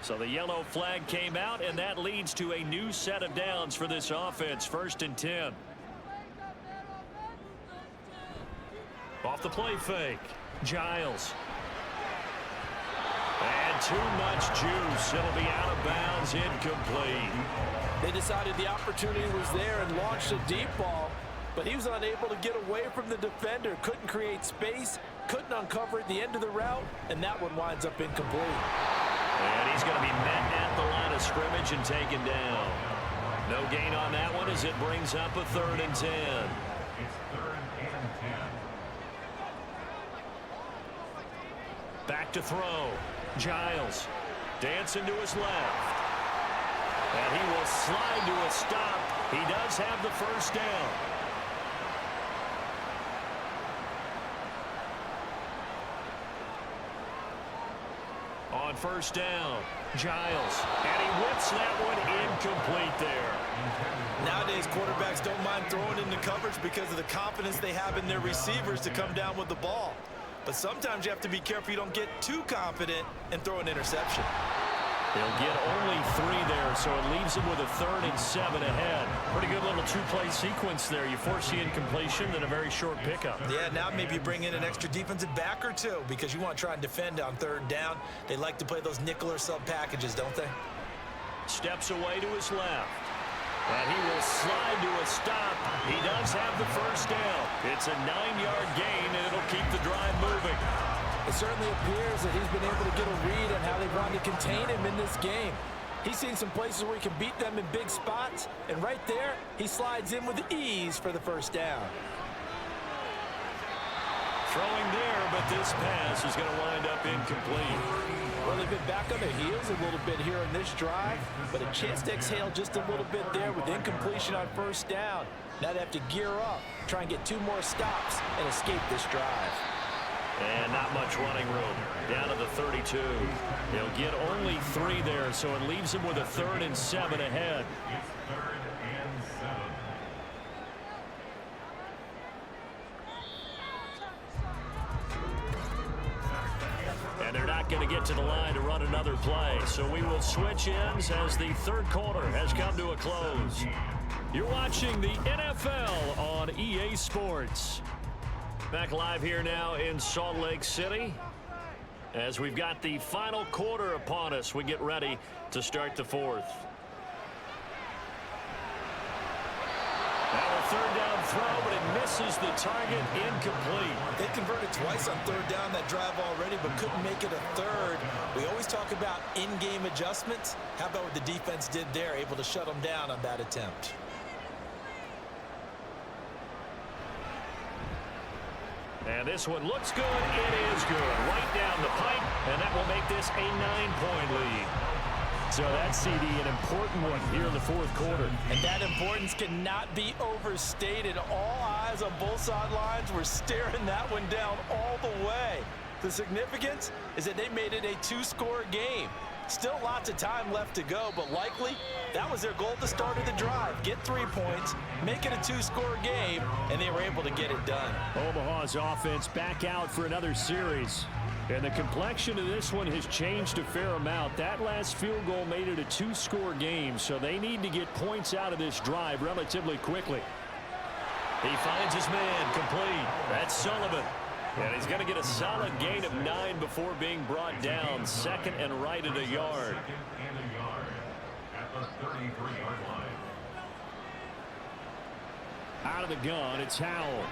So the yellow flag came out, and that leads to a new set of downs for this offense. 1st and 10. Off the play fake. Giles. And too much juice. It'll be out of bounds, incomplete. They decided the opportunity was there and launched a deep ball, but he was unable to get away from the defender. Couldn't create space, couldn't uncover at the end of the route, and that one winds up incomplete. And he's going to be met at the line of scrimmage and taken down. No gain on that one as it brings up a 3rd and 10. It's 3rd and 10. Back to throw. Giles dancing to his left. And he will slide to a stop. He does have the first down. On first down, Giles. And he whips that one incomplete there. Nowadays, quarterbacks don't mind throwing into coverage because of the confidence they have in their receivers to come down with the ball. But sometimes you have to be careful you don't get too confident and throw an interception. They'll get only 3 there, so it leaves them with a 3rd and 7 ahead. Pretty good little 2-play sequence there. You force the incompletion, then a very short pickup. Yeah, now maybe you bring in an extra defensive back or two because you want to try and defend on 3rd down. They like to play those nickel or sub packages, don't they? Steps away to his left. And he will slide to a stop. He does have the first down. It's a 9-yard gain, and it'll keep the drive moving. It certainly appears that he's been able to get a read on how they've wanted to contain him in this game. He's seen some places where he can beat them in big spots, and right there, he slides in with ease for the first down. Throwing there, but this pass is going to wind up incomplete. Well, they've been back on their heels a little bit here in this drive, but a chance to exhale just a little bit there with incompletion on first down. Now they have to gear up, try and get 2 more stops, and escape this drive. And not much running room. Down to the 32. They'll get only 3 there, so it leaves them with a 3rd and 7 ahead. And they're not going to get to the line to run another play, so we will switch ends as the 3rd quarter has come to a close. You're watching the NFL on EA Sports. Back live here now in Salt Lake City. As we've got the final quarter upon us, we get ready to start the 4th. Now a 3rd down throw, but it misses the target, incomplete. They converted twice on 3rd down that drive already, but couldn't make it a 3rd. We always talk about in-game adjustments. How about what the defense did there, able to shut them down on that attempt? And this one looks good. It is good. Right down the pipe, and that will make this a 9-point lead. So that's, CD, an important one here in the 4th quarter. And that importance cannot be overstated. All eyes on both sidelines were staring that one down all the way. The significance is that they made it a 2-score game. Still lots of time left to go, but likely that was their goal at the start of the drive. Get 3 points, make it a 2-score game, and they were able to get it done. Omaha's offense back out for another series. And the complexion of this one has changed a fair amount. That last field goal made it a 2-score game, so they need to get points out of this drive relatively quickly. He finds his man complete. That's Sullivan. And he's going to get a solid gain of 9 before being brought down. 2nd and right at a yard. Out of the gun, it's Howell.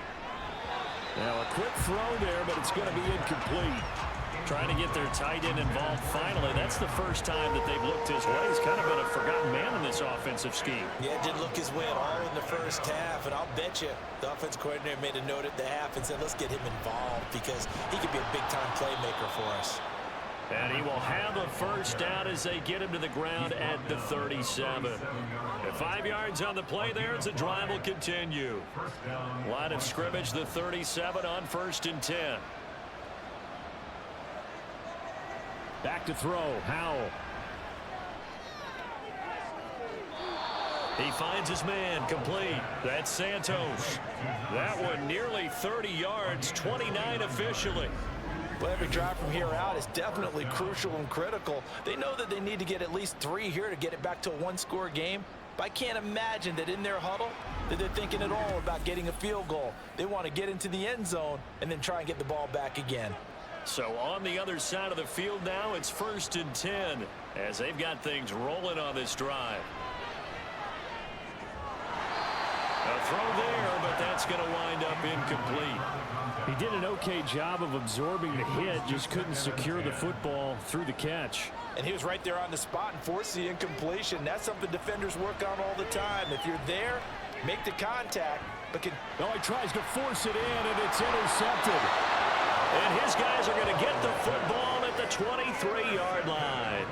Now a quick throw there, but it's going to be incomplete. Trying to get their tight end involved finally. That's the first time that they've looked his way. He's kind of been a forgotten man in this offensive scheme. Yeah, didn't look his way at all in the first half, and I'll bet you the offensive coordinator made a note at the half and said, let's get him involved because he could be a big-time playmaker for us. And he will have a first down as they get him to the ground at the 37. At 5 yards on the play there, the drive will continue. Line of scrimmage, the 37 on 1st and 10. Back to throw, Howell. He finds his man complete. That's Santos. That one nearly 30 yards, 29 officially. But every drive from here out is definitely crucial and critical. They know that they need to get at least 3 here to get it back to a 1-score game. But I can't imagine that in their huddle that they're thinking at all about getting a field goal. They want to get into the end zone and then try and get the ball back again. So on the other side of the field now, it's 1st and 10 as they've got things rolling on this drive. A throw there, but that's going to wind up incomplete. He did an okay job of absorbing the hit, just couldn't secure the football through the catch. And he was right there on the spot and forced the incompletion. That's something defenders work on all the time. If you're there, make the contact. But he tries to force it in, and it's intercepted. And his guys are going to get the football at the 23-yard line.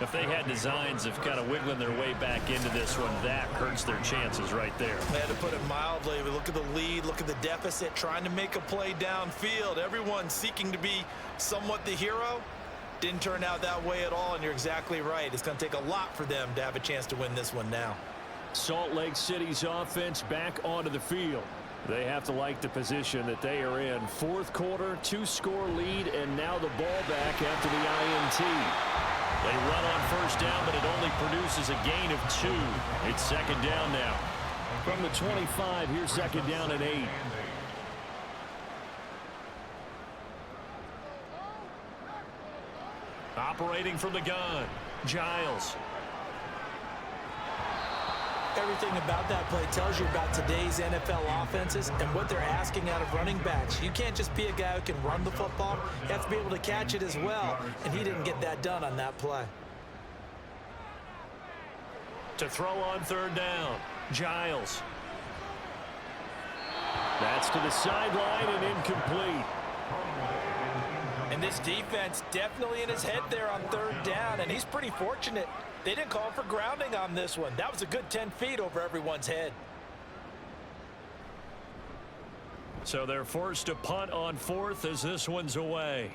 If they had designs of kind of wiggling their way back into this one, that hurts their chances right there. They had to put it mildly. Look at the lead, look at the deficit, trying to make a play downfield. Everyone seeking to be somewhat the hero. Didn't turn out that way at all, and you're exactly right. It's going to take a lot for them to have a chance to win this one now. Salt Lake City's offense back onto the field. They have to like the position that they are in. Fourth quarter, 2-score lead, and now the ball back after the INT. They run on first down, but it only produces a gain of 2. It's second down now. From the 25, here's second down and 8. Operating from the gun, Giles. Everything about that play tells you about today's NFL offenses and what they're asking out of running backs. You can't just be a guy who can run the football. You have to be able to catch it as well, and he didn't get that done on that play. To throw on third down, Giles. That's to the sideline and incomplete. And this defense definitely in his head there on third down, and he's pretty fortunate. They didn't call for grounding on this one. That was a good 10 feet over everyone's head. So they're forced to punt on fourth as this one's away.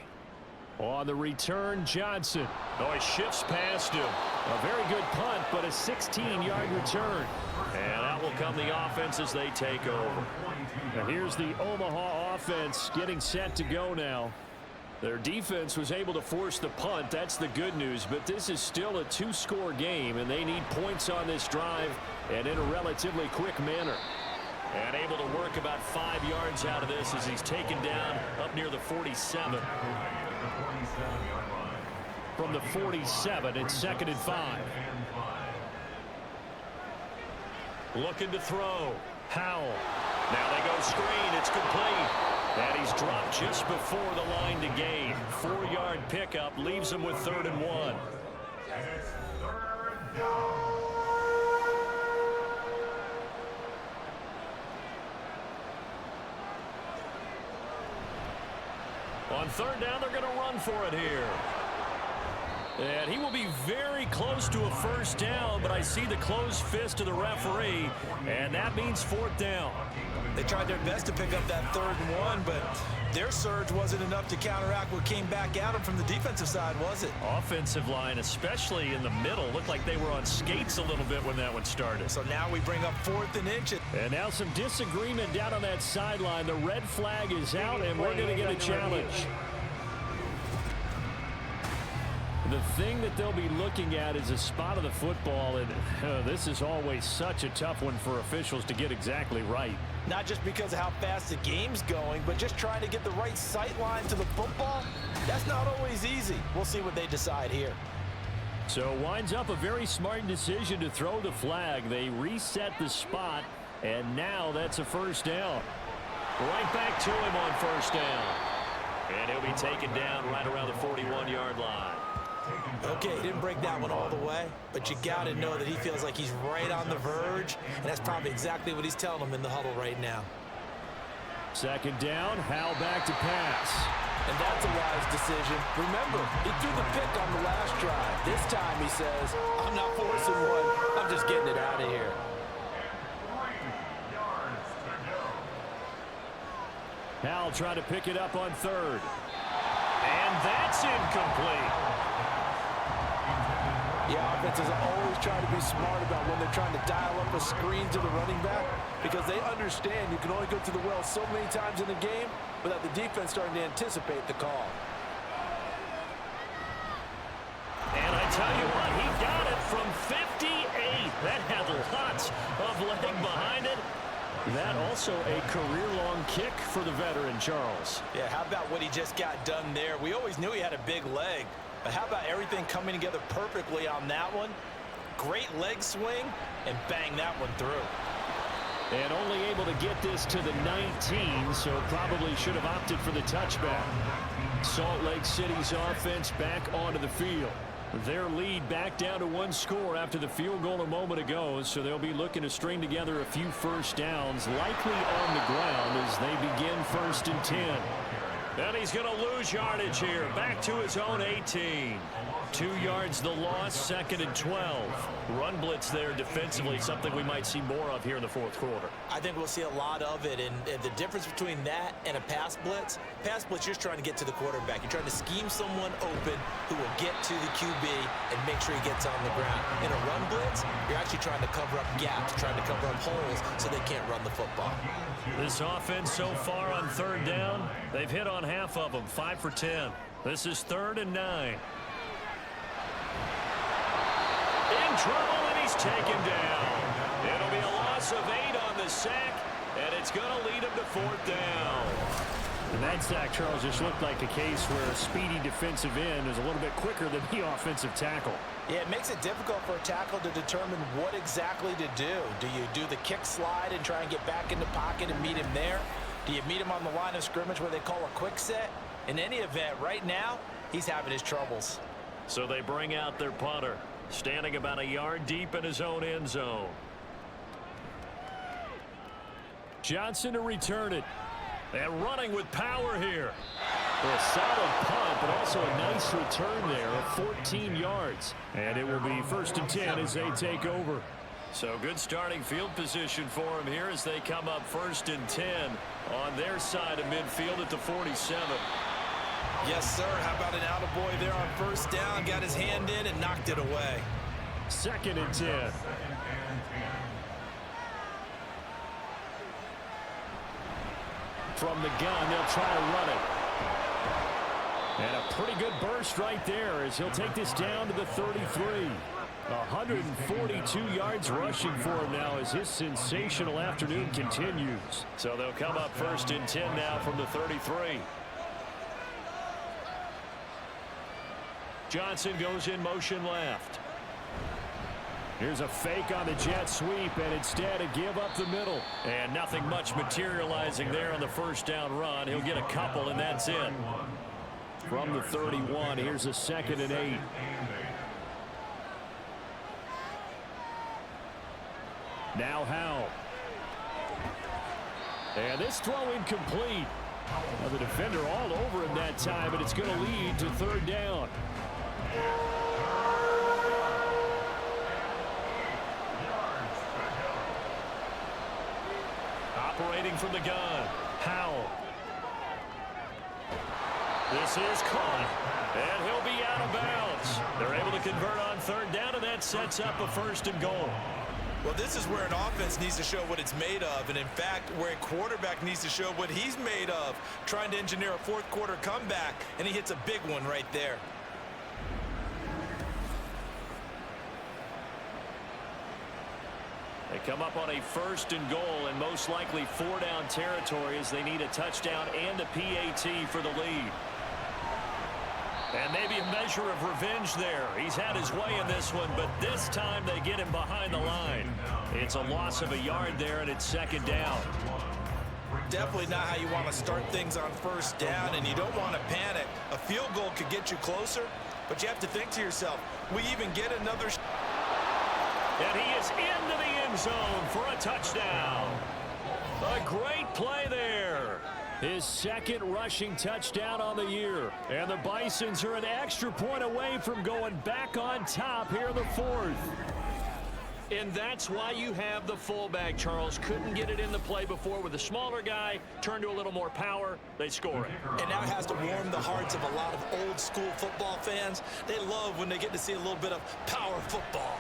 On the return, Johnson. Oh, he shifts past him. A very good punt, but a 16-yard return. And out will come the offense as they take over. And here's the Omaha offense getting set to go now. Their defense was able to force the punt. That's the good news. But this is still a 2-score game, and they need points on this drive and in a relatively quick manner. And able to work about 5 yards out of this as he's taken down up near the 47. From the 47, it's second and 5. Looking to throw. Howell. Now they go screen. It's complete. And he's dropped just before the line to gain. 4-yard pickup leaves him with 3rd and 1. It's third down. On third down, they're going to run for it here. And he will be very close to a first down, but I see the closed fist of the referee, and that means 4th down. They tried their best to pick up that 3rd and 1, but their surge wasn't enough to counteract what came back at them from the defensive side, was it? Offensive line, especially in the middle, looked like they were on skates a little bit when that one started. So now we bring up 4th and inches. And now some disagreement down on that sideline. The red flag is out, and we're going to get a challenge. The thing that they'll be looking at is a spot of the football, and this is always such a tough one for officials to get exactly right. Not just because of how fast the game's going, but just trying to get the right sight line to the football. That's not always easy. We'll see what they decide here. So winds up a very smart decision to throw the flag. They reset the spot, and now that's a first down. Right back to him on first down. And he'll be taken down right around the 41-yard line. Okay, he didn't break that one all the way, but you got to know that he feels like he's right on the verge, and that's probably exactly what he's telling them in the huddle right now. Second down, Howell back to pass. And that's a wise decision. Remember, he threw the pick on the last drive. This time he says, I'm not forcing one. I'm just getting it out of here. 3 yards to go. Howell trying to pick it up on third. And that's incomplete. Yeah, offenses always try to be smart about when they're trying to dial up a screen to the running back because they understand you can only go to the well so many times in the game without the defense starting to anticipate the call. And I tell you what, he got it from 58. That had lots of leg behind it. That also a career-long kick for the veteran, Charles. Yeah, how about what he just got done there? We always knew he had a big leg, but how about everything coming together perfectly on that one? Great leg swing, and bang that one through. And only able to get this to the 19, so probably should have opted for the touchback. Salt Lake City's offense back onto the field. Their lead back down to 1 score after the field goal a moment ago, so they'll be looking to string together a few first downs, likely on the ground as they begin 1st and 10. And he's going to lose yardage here. Back to his own 18. 2 yards the loss, 2nd and 12. Run blitz there defensively, something we might see more of here in the fourth quarter. I think we'll see a lot of it, and the difference between that and a pass blitz, you're just trying to get to the quarterback. You're trying to scheme someone open who will get to the QB and make sure he gets on the ground. In a run blitz, you're actually trying to cover up gaps, trying to cover up holes so they can't run the football. This offense so far on 3rd down, they've hit on half of them, 5 for 10. This is 3rd and 9. In trouble, and he's taken down. It'll be a loss of 8 on the sack, and it's going to lead him to 4th down. And that sack, Charles, just looked like a case where a speedy defensive end is a little bit quicker than the offensive tackle. Yeah, it makes it difficult for a tackle to determine what exactly to do. Do you do the kick slide and try and get back in the pocket and meet him there? Do you meet him on the line of scrimmage where they call a quick set? In any event, right now, he's having his troubles. So they bring out their punter, standing about a yard deep in his own end zone. Johnson to return it. And running with power here. A solid punt, but also a nice return there of 14 yards. And it will be 1st and 10 as they take over. So good starting field position for him here as they come up 1st and 10 on their side of midfield at the 47. Yes, sir. How about an attaboy there on 1st down? Got his hand in and knocked it away. 2nd and 10. From the gun, they'll try to run it. And a pretty good burst right there as he'll take this down to the 33. 142 yards rushing for him now as his sensational afternoon continues. So they'll come up 1st and 10 now from the 33. Johnson goes in motion left. Here's a fake on the jet sweep, and instead a give up the middle. And nothing much materializing there on the 1st down run. He'll get a couple, and that's it. From the 31, here's a 2nd and 8. Now Howell. And this throw incomplete. Well, the defender all over him that time, but it's going to lead to 3rd down. Operating from the gun, Howell. This is caught, and he'll be out of bounds. They're able to convert on 3rd down, and that sets up a 1st and goal. Well, this is where an offense needs to show what it's made of, and in fact, where a quarterback needs to show what he's made of, trying to engineer a 4th quarter comeback, and he hits a big one right there. They come up on a 1st and goal, and most likely 4-down territory as they need a touchdown and a PAT for the lead. And maybe a measure of revenge there. He's had his way in this one, but this time they get him behind the line. It's a loss of a yard there, and it's 2nd down. Definitely not how you want to start things on 1st down, and you don't want to panic. A field goal could get you closer, but you have to think to yourself, we even get another and he is into the end zone for a touchdown. A great play there. His 2nd rushing touchdown on the year. And the Bisons are an extra point away from going back on top here in the 4th. And that's why you have the fullback, Charles. Couldn't get it in the play before with a smaller guy. Turned to a little more power. They score it. And now has to warm the hearts of a lot of old school football fans. They love when they get to see a little bit of power football.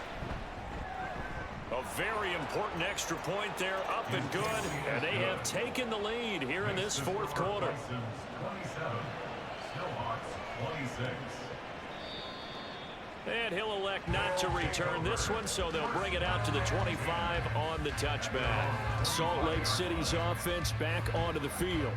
A very important extra point there, up and good. And they have taken the lead here in this 4th quarter. 27, Snowhawks 26. And he'll elect not to return this one, so they'll bring it out to the 25 on the touchback. Salt Lake City's offense back onto the field.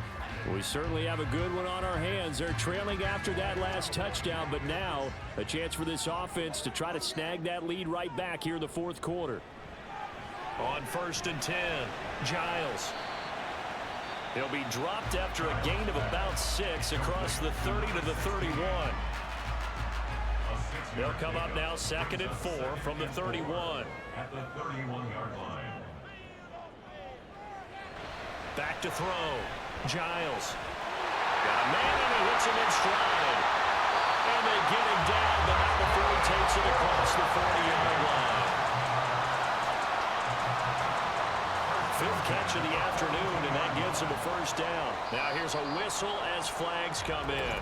We certainly have a good one on our hands. They're trailing after that last touchdown, but now a chance for this offense to try to snag that lead right back here in the 4th quarter. On 1st and 10, Giles. He'll be dropped after a gain of about 6 across the 30 to the 31. They'll come up now 2nd and 4 from the 31. At the 31-yard line. Back to throw. Giles. Got a man and he hits him in stride. And they get him down, but not before he takes it across the 40-yard line. Fifth catch of the afternoon, and that gives him a first down. Now here's a whistle as flags come in.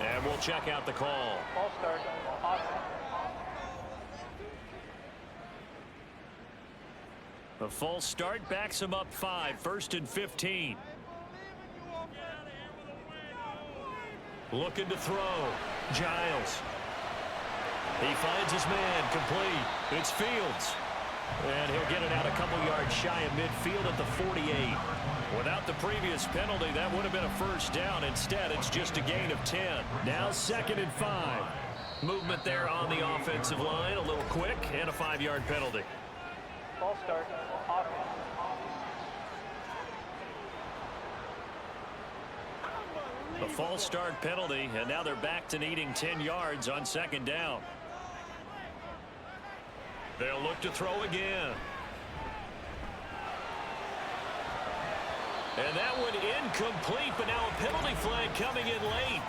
And we'll check out the call. False start. Offense. The false start backs him up 5, 1st and 15. Looking to throw. Giles. He finds his man, complete. It's Fields. And he'll get it out a couple yards shy of midfield at the 48. Without the previous penalty, that would have been a first down. Instead, it's just a gain of 10. Now 2nd and 5. Movement there on the offensive line, a little quick, and a 5-yard penalty. False start. Offense. A false start penalty, and now they're back to needing 10 yards on 2nd down. They'll look to throw again. And that one incomplete, but now a penalty flag coming in late.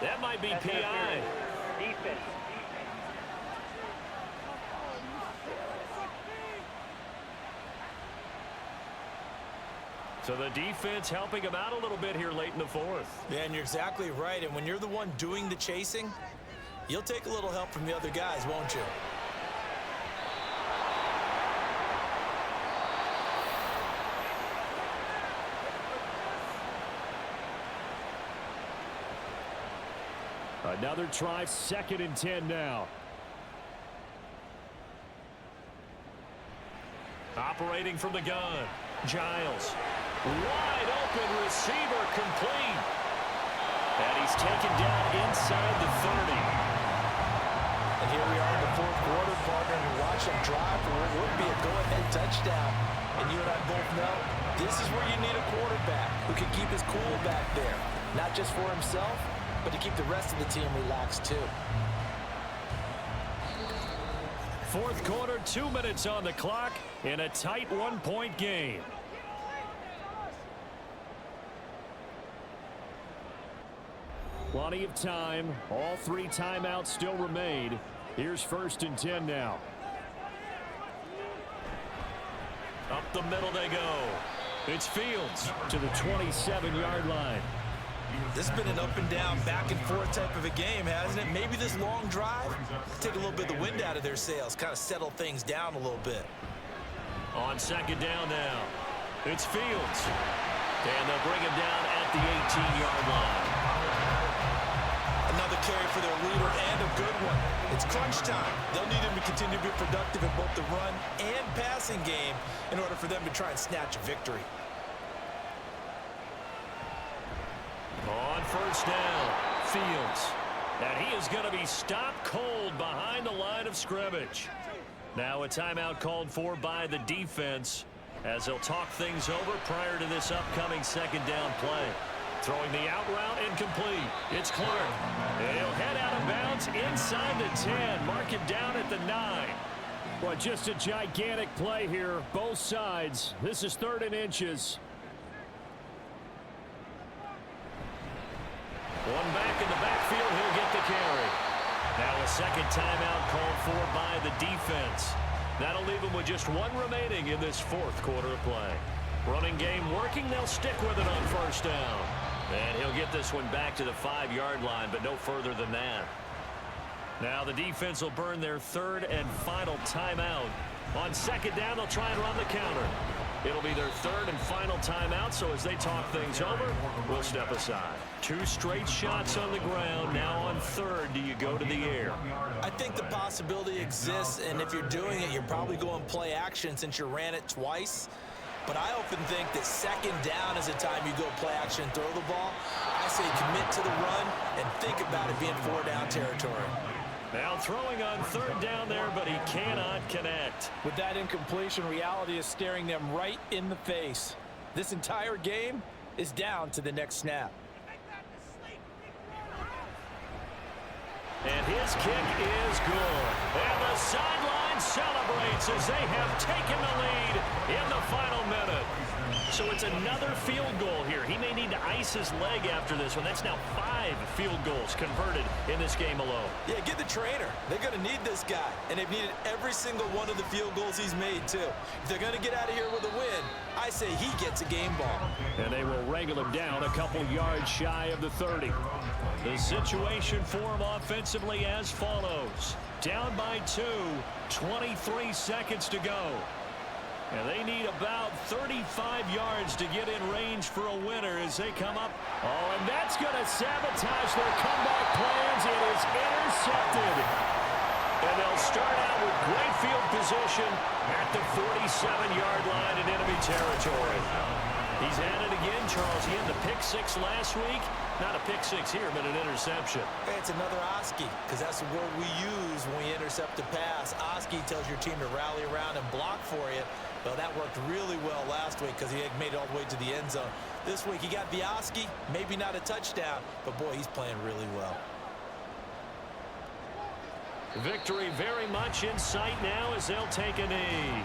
That might be PI. Defense. So the defense helping him out a little bit here late in the 4th. Yeah, and you're exactly right. And when you're the one doing the chasing, you'll take a little help from the other guys, won't you? Another try, 2nd and 10 now. Operating from the gun. Giles. Wide open receiver, complete. And he's taken down inside the 30. And here we are in the 4th quarter, partner, and watch them drive for what would be a go-ahead touchdown. And you and I both know this is where you need a quarterback who can keep his cool back there. Not just for himself, but to keep the rest of the team relaxed too. 4th quarter, 2 minutes on the clock in a tight 1-point game. Plenty of time. All 3 timeouts still remain. Here's 1st and 10 now. Up the middle they go. It's Fields To the 27-yard line. This has been an up and down, back and forth type of a game, hasn't it? Maybe this long drive, take a little bit of the wind out of their sails, kind of settle things down a little bit. on 2nd down now. It's Fields. And they'll bring him down at the 18-yard line. Another carry for their leader and a good one. It's crunch time. They'll need him to continue to be productive in both the run and passing game in order for them to try and snatch a victory. On 1st down, Fields. And he is going to be stopped cold behind the line of scrimmage. Now a timeout called for by the defense as they'll talk things over prior to this upcoming 2nd down play. Throwing the out route incomplete. It's Clark. And he'll head out of bounds inside the 10. Mark it down at the 9. Well, just a gigantic play here, both sides. This is 3rd and inches. One back in the backfield, he'll get the carry. Now a 2nd timeout called for by the defense. That'll leave him with just one remaining in this 4th quarter of play. Running game working, they'll stick with it on 1st down. And he'll get this one back to the 5-yard line, but no further than that. Now the defense will burn their 3rd and final timeout. On 2nd down, they'll try and run the counter. It'll be their 3rd and final timeout, so as they talk things over, we'll step aside. 2 straight shots on the ground. Now on 3rd, do you go to the air? I think the possibility exists, and if you're doing it, you're probably going play action since you ran it twice. But I often think that 2nd down is the time you go play action and throw the ball. I say commit to the run and think about it being 4-down territory. Now throwing on 3rd down there, but he cannot connect. With that incompletion, reality is staring them right in the face. This entire game is down to the next snap. And his kick is good. And the sideline and celebrates as they have taken the lead in the final minute. So it's another field goal here. He may need to ice his leg after this one. That's now 5 field goals converted in this game alone. Yeah, get the trainer. They're going to need this guy. And they've needed every single one of the field goals he's made, too. If they're going to get out of here with a win, I say he gets a game ball. And they will wrangle him down a couple yards shy of the 30. The situation for him offensively as follows. Down by 2, 23 seconds to go. And they need about 35 yards to get in range for a winner as they come up. Oh, and that's going to sabotage their comeback plans. It is intercepted. And they'll start out with great field position at the 47-yard line in enemy territory. He's at it again, Charles. He had the pick 6 last week. Not a pick 6 here, but an interception. Hey, it's another Oski, because that's the word we use when we intercept a pass. Oski tells your team to rally around and block for you. Well, that worked really well last week because he had made it all the way to the end zone. This week, he got the Oski, maybe not a touchdown, but boy, he's playing really well. Victory very much in sight now as they'll take a knee.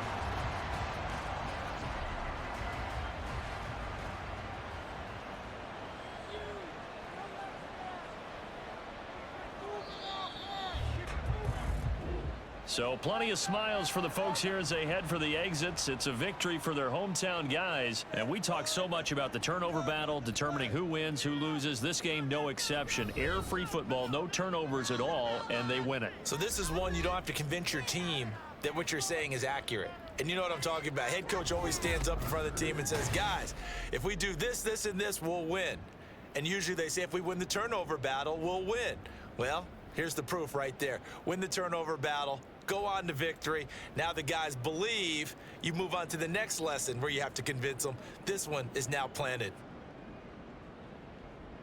So plenty of smiles for the folks here as they head for the exits. It's a victory for their hometown guys. And we talk so much about the turnover battle, determining who wins, who loses. This game, no exception. Error-free football, no turnovers at all, and they win it. So this is one you don't have to convince your team that what you're saying is accurate. And you know what I'm talking about. Head coach always stands up in front of the team and says, guys, if we do this, this, and this, we'll win. And usually they say if we win the turnover battle, we'll win. Well, here's the proof right there. Win the turnover battle. Go on to victory. Now the guys believe. You move on to the next lesson where you have to convince them. This one is now planted.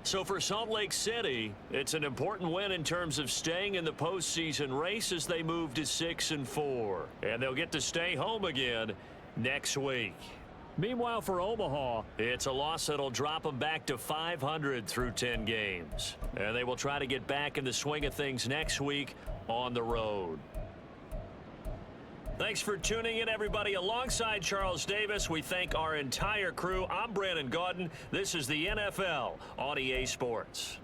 So for Salt Lake City, it's an important win in terms of staying in the postseason race as they move to 6-4. And they'll get to stay home again next week. Meanwhile, for Omaha, it's a loss that'll drop them back to 500 through 10 games. And they will try to get back in the swing of things next week on the road. Thanks for tuning in, everybody. Alongside Charles Davis, we thank our entire crew. I'm Brandon Gaudin. This is the NFL on EA Sports.